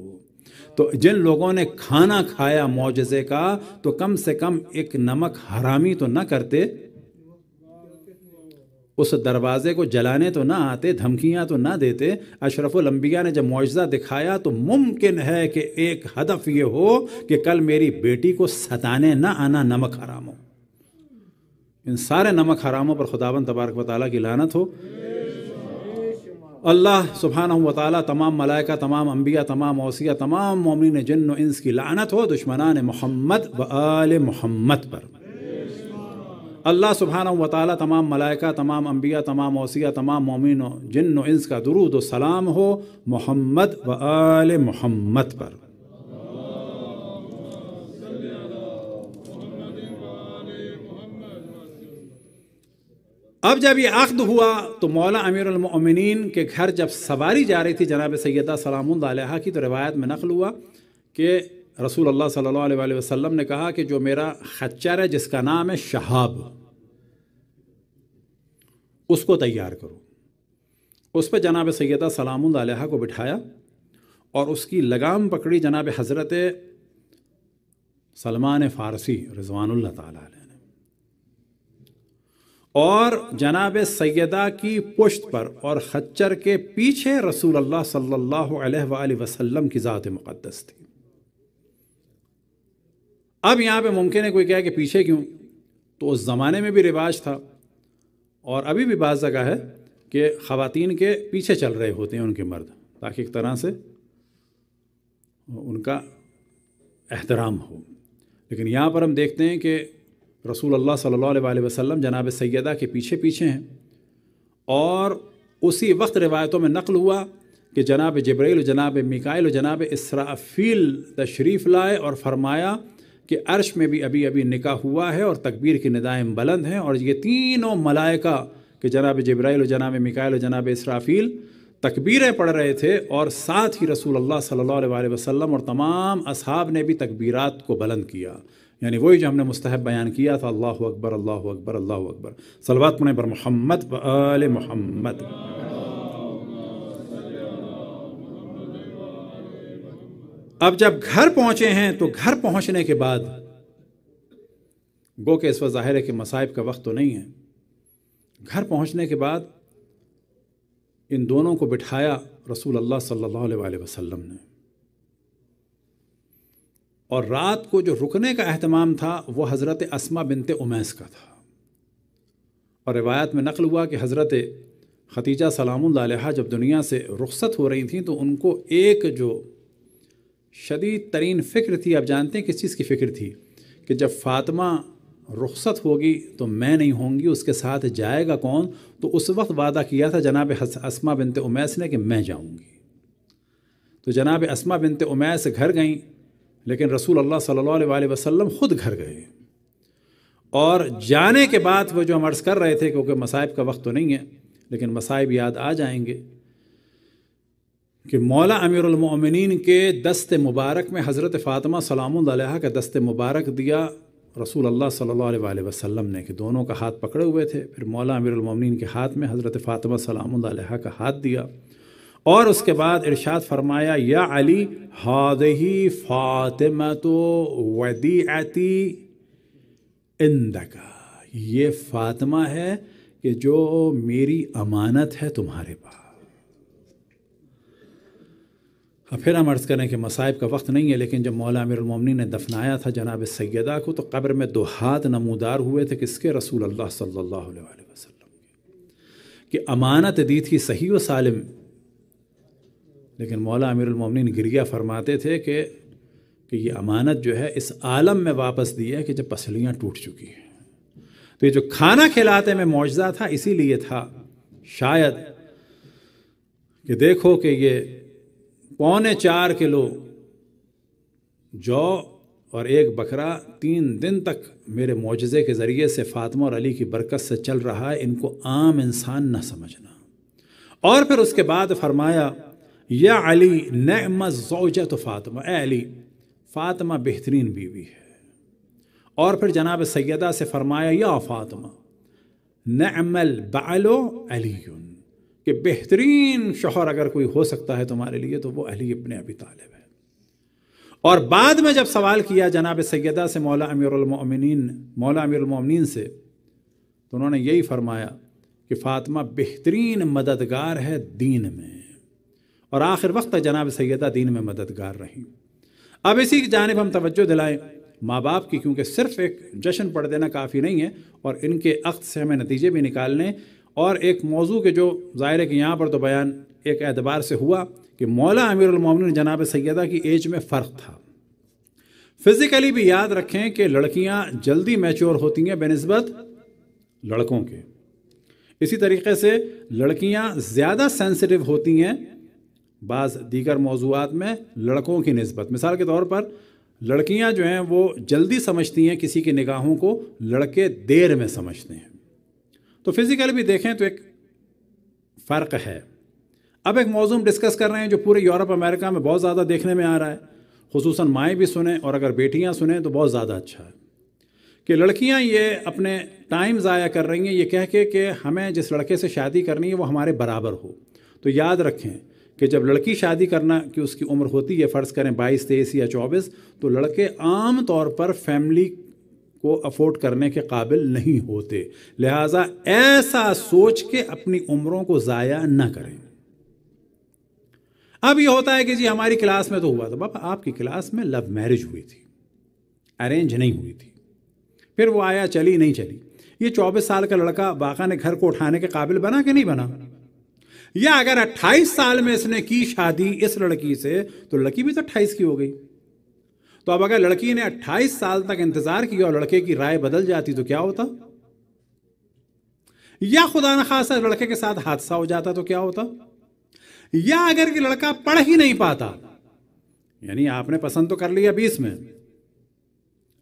تو جن لوگوں نے کھانا کھایا معجزے کا تو کم سے کم ایک نمک حرامی تو نہ کرتے، اس دروازے کو جلانے تو نہ آتے، دھمکیاں تو نہ دیتے. اشرف الانبیاء نے جب معجزہ دکھایا تو ممکن ہے کہ ایک ہدف یہ ہو کہ کل میری بیٹی کو ستانے نہ آنا نمک حرام ہو. ان سارے نمک حراموں پر خداوند تبارک و تعالیٰ کی لعنت ہو. اللہ سبحانہ و تعالیٰ تمام ملائکہ، تمام انبیاء، تمام اوصیاء، تمام مومنین جن و انس کی لعنت ہو دشمنان محمد و آل محمد پر. اللہ سبحانہ و تعالیٰ تمام ملائکہ، تمام انبیاء، تمام اوصیاء، تمام مومنین جن و انس کا درود و سلام ہو محمد و آل محمد پر. اب جب یہ عقد ہوا تو مولا امیر المؤمنین کے گھر جب سواری جا رہی تھی جناب سیدہ سلام اللہ علیہا کی، تو روایت میں نقل ہوا کہ رسول اللہ صلی اللہ علیہ وسلم نے کہا کہ جو میرا خچر ہے جس کا نام ہے شہاب، اس کو تیار کرو. اس پہ جناب سیدہ سلام اللہ علیہا کو بٹھایا اور اس کی لگام پکڑی جناب حضرت سلمان فارسی رضوان اللہ تعالیٰ علیہ، اور جناب سیدہ کی پشت پر اور خچر کے پیچھے رسول اللہ صلی اللہ علیہ وآلہ وسلم کی ذات مقدس تھی. اب یہاں پہ ممکن ہے کوئی کہے کہ پیچھے کیوں؟ تو اس زمانے میں بھی رواج تھا اور ابھی بھی بعض جگہ ہے کہ خواتین کے پیچھے چل رہے ہوتے ہیں ان کے مرد، تاکہ ایک طرح سے ان کا احترام ہو. لیکن یہاں پر ہم دیکھتے ہیں کہ رسول اللہ صلی اللہ علیہ وسلم جناب سیدہ کے پیچھے پیچھے ہیں. اور اسی وقت روایتوں میں نقل ہوا کہ جناب جبرائیل و جناب میکائیل و جناب اسرافیل تشریف لائے اور فرمایا کہ عرش میں بھی ابھی ابھی نکاح ہوا ہے اور تکبیر کی ندائیں بلند ہیں. اور یہ تینوں ملائکہ کہ جناب جبرائیل و جناب میکائیل و جناب اسرافیل تکبیریں پڑھ رہے تھے، اور ساتھ ہی رسول اللہ صلی اللہ علیہ وسلم اور تمام اصحاب نے بھی تکبیرات کو بلند کیا. یعنی وہی جو ہم نے مستحب بیان کیا تھا، اللہ اکبر اللہ اکبر اللہ اکبر. صلوات پڑھیں بر محمد و آل محمد. اب جب گھر پہنچے ہیں تو گھر پہنچنے کے بعد گو کہ اس وقت ظاہر ہے کہ مصائب کا وقت تو نہیں ہے. گھر پہنچنے کے بعد ان دونوں کو بٹھایا رسول اللہ صلی اللہ علیہ وسلم نے، اور رات کو جو رکنے کا اہتمام تھا وہ حضرت اسماء بنت امیس کا تھا. اور روایت میں نقل ہوا کہ حضرت ختیجہ سلام اللہ علیہا جب دنیا سے رخصت ہو رہی تھیں تو ان کو ایک جو شدید ترین فکر تھی، آپ جانتے ہیں کس چیز کی فکر تھی؟ کہ جب فاطمہ رخصت ہوگی تو میں نہیں ہوں گی، اس کے ساتھ جائے گا کون؟ تو اس وقت وعدہ کیا تھا جناب اسماء بنت امیس نے کہ میں جاؤں گی. تو جناب اسماء بنت امیس گھر گئیں، لیکن رسول اللہ صلی اللہ علیہ وسلم خود گھر گئے. اور جانے کے بعد وہ جو ہم عرض کر رہے تھے کیونکہ مصائب کا وقت تو نہیں ہے لیکن مصائب یاد آ جائیں گے کہ مولا امیر المؤمنین کے دست مبارک میں حضرت فاطمہ سلام اللہ علیہا کا دست مبارک دیا رسول اللہ صلی اللہ علیہ وسلم نے کہ دونوں کا ہاتھ پکڑے ہوئے تھے، پھر مولا امیر المومنین کے ہاتھ میں حضرت فاطمہ سلام اللہ علیہا کا ہاتھ دیا، اور اس کے بعد ارشاد فرمایا یا علی ہذہ فاطمۃ ودیعتی عندک، یہ فاطمہ ہے کہ جو میری امانت ہے تمہارے پاس۔ اب پھر ہم عرض کریں کہ مصائب کا وقت نہیں ہے، لیکن جب مولا امیر المومنین نے دفنایا تھا جناب سیدہ کو تو قبر میں 2 ہاتھ نمودار ہوئے تھے، کس کے؟ رسول اللہ صلی اللہ علیہ وسلم کے، کہ امانت دی تھی صحیح و سالم، لیکن مولا امیر المومنین گریہ فرماتے تھے کہ یہ امانت جو ہے اس عالم میں واپس دی ہے کہ جب پسلیاں ٹوٹ چکی ہیں۔ تو یہ جو کھانا کھلاتے میں معجزہ تھا اسی لیے تھا شاید کہ دیکھو کہ یہ 4.25 کلو جو اور 1 بکرا 3 دن تک میرے معجزے کے ذریعے سے فاطمہ اور علی کی برکت سے چل رہا ہے، ان کو عام انسان نہ سمجھنا۔ اور پھر اس کے بعد فرمایا یا علی نعم الزوجۃ فاطمہ، اے علی فاطمہ بہترین بیوی ہے۔ اور پھر جناب سیدہ سے فرمایا یا فاطمہ نعم البعل علی، کہ بہترین شوہر اگر کوئی ہو سکتا ہے تمہارے لیے تو وہ علی ابن ابی طالب ہے۔ اور بعد میں جب سوال کیا جناب سیدہ سے مولا امیر المومنین سے، تو انہوں نے یہی فرمایا کہ فاطمہ بہترین مددگار ہے دین میں، اور آخر وقت تک جناب سیدہ دین میں مددگار رہیں۔ اب اسی کی جانب ہم توجہ دلائیں ماں باپ کی، کیونکہ صرف ایک جشن پڑھ دینا کافی نہیں ہے، اور ان کے عقد سے ہمیں نتیجے بھی نکالنے، اور ایک موضوع کے جو ظاہر ہے کہ یہاں پر تو بیان ایک اعتبار سے ہوا کہ مولا امیر المومنین جناب سیدہ کی ایج میں فرق تھا۔ فزیکلی بھی یاد رکھیں کہ لڑکیاں جلدی میچور ہوتی ہیں بنسبت لڑکوں کے، اسی طریقے سے لڑکیاں زیادہ سینسٹیو ہوتی ہیں بعض دیگر موضوعات میں لڑکوں کی نسبت۔ مثال کے طور پر لڑکیاں جو ہیں وہ جلدی سمجھتی ہیں کسی کی نگاہوں کو، لڑکے دیر میں سمجھتے ہیں۔ تو فزیکل بھی دیکھیں تو ایک فرق ہے۔ اب ایک موضوع ڈسکس کر رہے ہیں جو پورے یورپ امریکہ میں بہت زیادہ دیکھنے میں آ رہا ہے، خصوصاً مائیں بھی سنیں اور اگر بیٹیاں سنیں تو بہت زیادہ اچھا ہے، کہ لڑکیاں یہ اپنے ٹائم ضائع کر رہی ہیں یہ کہہ کے کہ ہمیں جس لڑکے سے شادی کرنی ہے وہ ہمارے برابر ہو۔ تو یاد رکھیں کہ جب لڑکی شادی کرنا کہ اس کی عمر ہوتی ہے فرض کریں 22، 23 یا 24، تو لڑکے عام طور پر فیملی کو افورڈ کرنے کے قابل نہیں ہوتے، لہٰذا ایسا سوچ کے اپنی عمروں کو ضائع نہ کریں۔ اب یہ ہوتا ہے کہ جی ہماری کلاس میں تو ہوا تھا، بابا آپ کی کلاس میں لو میرج ہوئی تھی، ارینج نہیں ہوئی تھی، پھر وہ آیا چلی نہیں چلی۔ یہ 24 سال کا لڑکا باقا نے گھر کو اٹھانے کے قابل بنا کہ نہیں بنا؟ یا اگر 28 سال میں اس نے کی شادی اس لڑکی سے تو لڑکی بھی تو 28 کی ہو گئی۔ تو اب اگر لڑکی نے 28 سال تک انتظار کیا اور لڑکے کی رائے بدل جاتی تو کیا ہوتا؟ یا خدا نخواستہ لڑکے کے ساتھ حادثہ ہو جاتا تو کیا ہوتا؟ یا اگر کہ لڑکا پڑھ ہی نہیں پاتا، یعنی آپ نے پسند تو کر لیا 20 میں،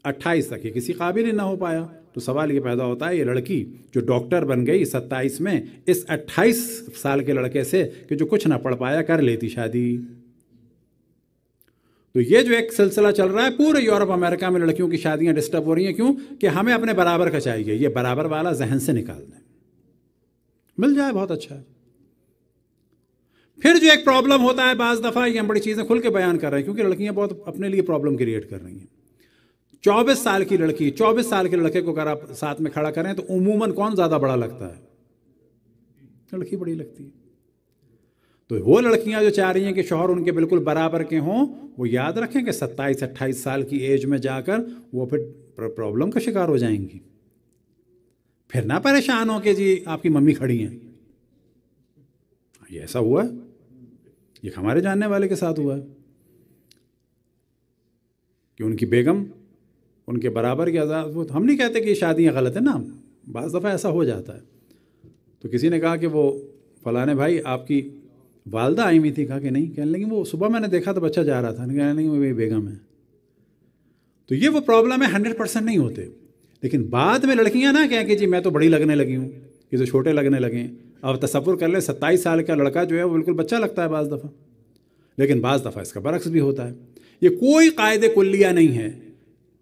28 تک یہ کسی قابل ہی نہ ہو پایا، تو سوال یہ پیدا ہوتا ہے یہ لڑکی جو ڈاکٹر بن گئی 27 میں اس 28 سال کے لڑکے سے کہ جو کچھ نہ پڑھ پایا کر لیتی شادی۔ تو یہ جو ایک سلسلہ چل رہا ہے پورے یورپ امریکہ میں لڑکیوں کی شادیاں ڈسٹرب ہو رہی ہیں، کیوں؟ کہ ہمیں اپنے برابر کا چاہیے، یہ برابر والا ذہن سے نکال دیں، مل جائے بہت اچھا ہے۔ پھر جو ایک پرابلم ہوتا ہے بعض دفعہ، یہ ہم بڑی چیزیں کھل کے بیان کر رہے ہیں کیونکہ لڑکیاں بہت اپنے لیے پرابلم کریٹ کر رہی ہیں۔ 24 سال کی لڑکی 24 سال کے لڑکے کو اگر آپ ساتھ میں کھڑا کریں تو عموماً کون زیادہ بڑا لگتا ہے؟ لڑکی بڑی لگتی ہے۔ تو وہ لڑکیاں جو چاہ رہی ہیں کہ شوہر ان کے بالکل برابر کے ہوں، وہ یاد رکھیں کہ 27-28 سال کی ایج میں جا کر وہ پھر پرابلم کا شکار ہو جائیں گی۔ پھر نہ پریشان ہو کہ جی آپ کی ممی کھڑی ہیں۔ یہ ایسا ہوا ہے، یہ ہمارے جاننے والے کے ساتھ ہوا ہے کہ ان کی بیگم ان کے برابر کی آزاد۔ ہم نہیں کہتے کہ یہ شادیاں غلط ہیں نا، بعض دفعہ ایسا ہو جاتا ہے۔ تو کسی نے کہا کہ وہ فلانے بھائی آپ کی والدہ آئی ہوئی تھی، کہا کہ نہیں، کہنے لگی وہ صبح میں نے دیکھا تو بچہ جا رہا تھا، کہنے لگی وہ میری بیگم ہے۔ تو یہ وہ پرابلم ہے 100% نہیں ہوتے، لیکن بعد میں لڑکیاں نہ کہیں کہ جی میں تو بڑی لگنے لگی ہوں، یہ تو چھوٹے لگنے لگیں۔ اب تصور کر لیں 27 سال کا لڑکا جو ہے وہ بالکل بچہ لگتا ہے بعض دفعہ، لیکن بعض دفعہ اس کا برعکس بھی ہوتا ہے۔ یہ کوئی قاعدے کلیہ نہیں ہے،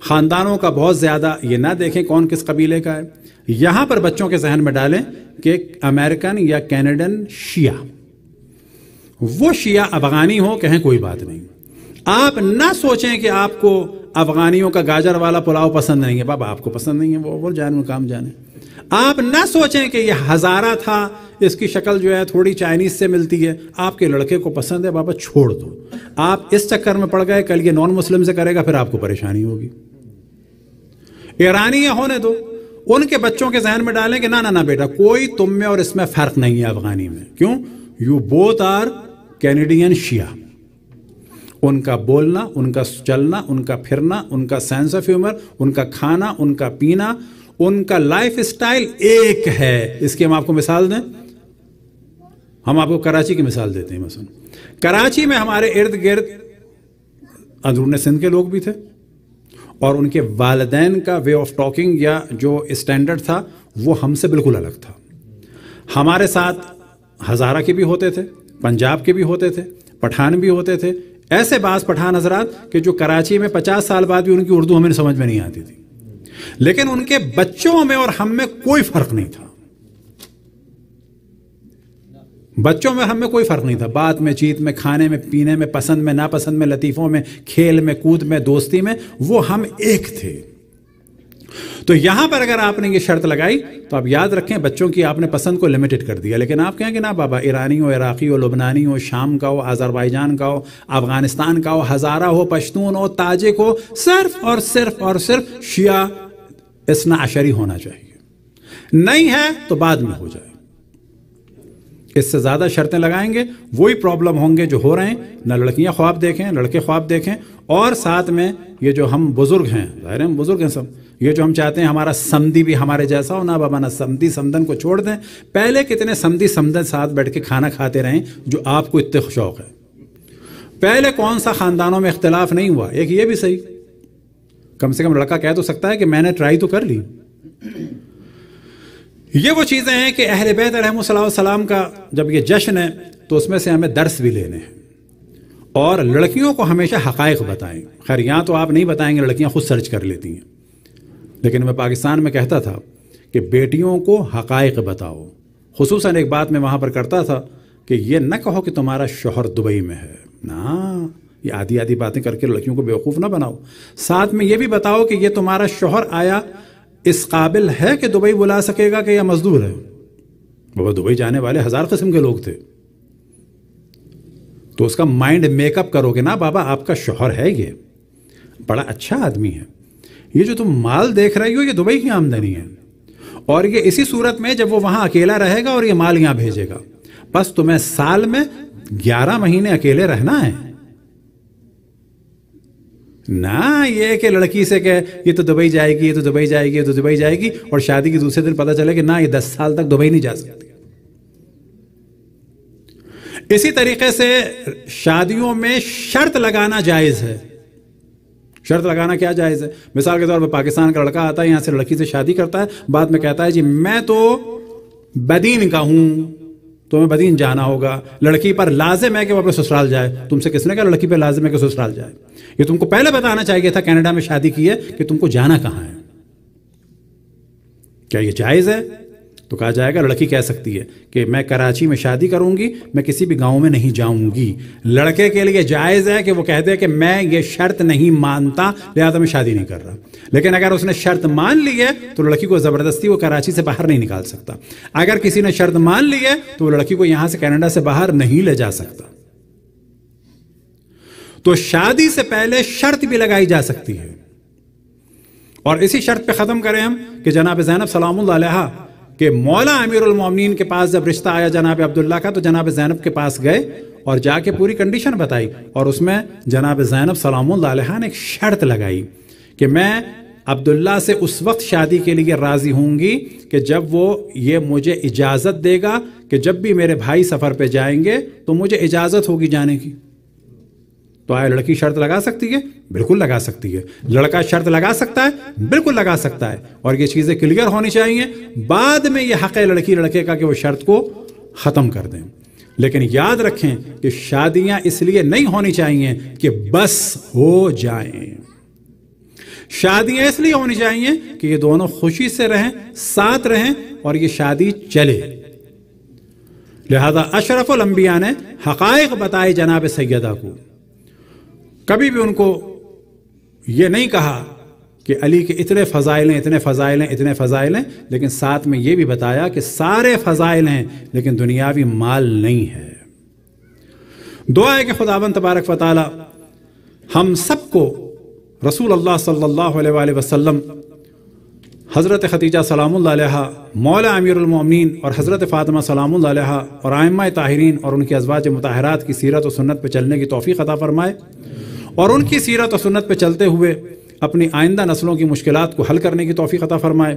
خاندانوں کا بہت زیادہ یہ نہ دیکھیں کون کس قبیلے کا ہے. یہاں پر بچوں کے ذہن میں ڈالیں کہ امریکن یا کینیڈین شیعہ، وہ شیعہ افغانی ہو، کہیں کوئی بات نہیں. آپ نہ سوچیں کہ آپ کو افغانیوں کا گاجر والا پلاؤ پسند نہیں ہے. بابا آپ کو پسند نہیں ہے، وہ جانے کام جانے. آپ نہ سوچیں کہ یہ ہزارہ تھا، اس کی شکل جو ہے تھوڑی چائنیز سے ملتی ہے، آپ کے لڑکے کو پسند ہے، بابا چھوڑ دو. آپ اس چکر میں پڑ گئے، کل یہ نان مسلم سے کرے گا، پھر آپ کو پریشانی ہوگی. ایرانی ہونے دو. ان کے بچوں کے ذہن میں ڈالیں کہ نہ بیٹا، کوئی تم میں اور اس میں فرق نہیں ہے افغانی میں. کیوں؟ یو بوتھ آر کینیڈین شیعہ. ان کا بولنا، ان کا چلنا، ان کا پھرنا، ان کا سینس آف ہیومر، ان کا کھانا، ان کا پینا، ان کا لائف اسٹائل ایک ہے. اس کی ہم آپ کو مثال دیں. ہم آپ کو کراچی کی مثال دیتے ہیں. مثلا کراچی میں ہمارے ارد گرد اندرون سندھ کے لوگ بھی تھے، اور ان کے والدین کا وے آف ٹاکنگ یا جو اسٹینڈرڈ تھا وہ ہم سے بالکل الگ تھا. ہمارے ساتھ ہزارہ کے بھی ہوتے تھے، پنجاب کے بھی ہوتے تھے، پٹھان بھی ہوتے تھے. ایسے بعض پٹھان حضرات کہ جو کراچی میں 50 سال بعد بھی ان کی اردو ہمیں سمجھ میں نہیں آتی تھی، لیکن ان کے بچوں میں اور ہم میں کوئی فرق نہیں تھا. بچوں میں ہم میں کوئی فرق نہیں تھا. بات میں، چیت میں، کھانے میں، پینے میں، پسند میں، ناپسند میں، لطیفوں میں، کھیل میں، کود میں، دوستی میں، وہ ہم ایک تھے. تو یہاں پر اگر آپ نے یہ شرط لگائی تو آپ یاد رکھیں بچوں کی آپ نے پسند کو لمیٹڈ کر دیا. لیکن آپ کہیں کہ نا بابا، ایرانی ہو، عراقی ہو، لبنانی ہو، شام کا ہو، آذربائیجان کا ہو، افغانستان کا ہو، ہزارہ ہو، پشتون ہو، تاجک ہو، صرف اور صرف اور صرف شیعہ اثنا عشری ہونا چاہیے. نہیں ہے تو بعد میں ہو جائے. اس سے زیادہ شرطیں لگائیں گے وہی پرابلم ہوں گے جو ہو رہے ہیں. نہ لڑکیاں خواب دیکھیں، لڑکے خواب دیکھیں. اور ساتھ میں یہ جو ہم بزرگ ہیں، ظاہر ہم بزرگ ہیں سب، یہ جو ہم چاہتے ہیں ہمارا سمدی بھی ہمارے جیسا ہو، نہ بابا، نہ سمدی سمدن کو چھوڑ دیں. پہلے کتنے سمدی سمدن ساتھ بیٹھ کے کھانا کھاتے رہیں جو آپ کو اتنے شوق ہے. پہلے کون سا خاندانوں میں اختلاف نہیں ہوا. ایک یہ بھی صحیح، کم سے کم لڑکا کہہ تو سکتا ہے کہ میں نے ٹرائی تو کر لی. یہ وہ چیزیں ہیں کہ اہل بیت علیہم السلام کا جب یہ جشن ہے تو اس میں سے ہمیں درس بھی لینے ہیں. اور لڑکیوں کو ہمیشہ حقائق بتائیں. خیر یہاں تو آپ نہیں بتائیں گے، لڑکیاں خود سرچ کر لیتی ہیں. لیکن میں پاکستان میں کہتا تھا کہ بیٹیوں کو حقائق بتاؤ. خصوصاً ایک بات میں وہاں پر کرتا تھا کہ یہ نہ کہو کہ تمہارا شوہر دبئی میں ہے. نا، یہ آدھی آدھی باتیں کر کے لڑکیوں کو بیوقوف نہ بناؤ. ساتھ میں یہ بھی بتاؤ کہ یہ تمہارا شوہر آیا اس قابل ہے کہ دبئی بلا سکے گا کہ یا مزدور ہے. بابا دبئی جانے والے 1000 قسم کے لوگ تھے. تو اس کا مائنڈ میک اپ کرو گے نا بابا، آپ کا شوہر ہے، یہ بڑا اچھا آدمی ہے، یہ جو تم مال دیکھ رہی ہو یہ دبئی کی آمدنی ہے، اور یہ اسی صورت میں جب وہ وہاں اکیلا رہے گا اور یہ مال یہاں بھیجے گا. بس تمہیں سال میں 11 مہینے اکیلے رہنا ہے. نہ یہ کہ لڑکی سے کہ یہ تو دبئی جائے گی، یہ تو دبئی جائے گی، یہ تو دبئی جائے گی، اور شادی کے دوسرے دن پتہ چلے کہ نہ یہ 10 سال تک دبئی نہیں جا سکتی. اسی طریقے سے شادیوں میں شرط لگانا جائز ہے. شرط لگانا کیا جائز ہے؟ مثال کے طور پر پاکستان کا لڑکا آتا ہے، یہاں سے لڑکی سے شادی کرتا ہے، بعد میں کہتا ہے جی میں تو بدین کا ہوں، تمہیں بدین جانا ہوگا. لڑکی پر لازم ہے کہ وہ اپنے سسرال جائے. تم سے کس نے کہا لڑکی پہ لازم ہے کہ سسرال جائے؟ یہ تم کو پہلے بتانا چاہیے تھا کینیڈا میں شادی کی ہے کہ تم کو جانا کہاں ہے. کیا یہ جائز ہے؟ تو کہا جائے گا لڑکی کہہ سکتی ہے کہ میں کراچی میں شادی کروں گی، میں کسی بھی گاؤں میں نہیں جاؤں گی. لڑکے کے لیے جائز ہے کہ وہ کہتے ہیں کہ میں یہ شرط نہیں مانتا لہذا میں شادی نہیں کر رہا. لیکن اگر اس نے شرط مان لی ہے تو لڑکی کو زبردستی وہ کراچی سے باہر نہیں نکال سکتا. اگر کسی نے شرط مان لی ہے تو وہ لڑکی کو یہاں سے کینیڈا سے باہر نہیں لے جا سکتا. تو شادی سے پہلے شرط بھی لگائی جا سکتی ہے. اور اسی شرط پہ ختم کریں ہم کہ جناب زینب سلام اللہ علیہا کہ مولا امیر المومنین کے پاس جب رشتہ آیا جناب عبداللہ کا تو جناب زینب کے پاس گئے اور جا کے پوری کنڈیشن بتائی، اور اس میں جناب زینب سلام اللہ علیہا نے ایک شرط لگائی کہ میں عبداللہ سے اس وقت شادی کے لیے راضی ہوں گی کہ جب وہ یہ مجھے اجازت دے گا کہ جب بھی میرے بھائی سفر پہ جائیں گے تو مجھے اجازت ہوگی جانے کی. تو آیا لڑکی شرط لگا سکتی ہے؟ بالکل لگا سکتی ہے. لڑکا شرط لگا سکتا ہے؟ بالکل لگا سکتا ہے. اور یہ چیزیں کلیئر ہونی چاہیے. بعد میں یہ حق ہے لڑکی لڑکے کا کہ وہ شرط کو ختم کر دیں. لیکن یاد رکھیں کہ شادیاں اس لیے نہیں ہونی چاہیے کہ بس ہو جائیں. شادیاں اس لیے ہونی چاہیے کہ یہ دونوں خوشی سے رہیں، ساتھ رہیں اور یہ شادی چلے۔ لہذا اشرف الانبیاء نے حقائق بتائے جناب سیدہ کو، کبھی بھی ان کو یہ نہیں کہا کہ علی کے اتنے فضائل ہیں، اتنے فضائل ہیں، اتنے فضائل ہیں، لیکن ساتھ میں یہ بھی بتایا کہ سارے فضائل ہیں لیکن دنیاوی مال نہیں ہے۔ دعا ہے کہ خداوند تبارک و تعالی ہم سب کو رسول اللہ صلی اللہ علیہ وآلہ وسلم، حضرت خدیجہ سلام اللہ علیہا، مولا امیر المومنین اور حضرت فاطمہ سلام اللہ علیہا اور ائمہ طاہرین اور ان کی ازواج مطہرات کی سیرت و سنت پہ چلنے کی توفیق عطا فرمائے، اور ان کی سیرت و سنت پہ چلتے ہوئے اپنی آئندہ نسلوں کی مشکلات کو حل کرنے کی توفیق عطا فرمائے۔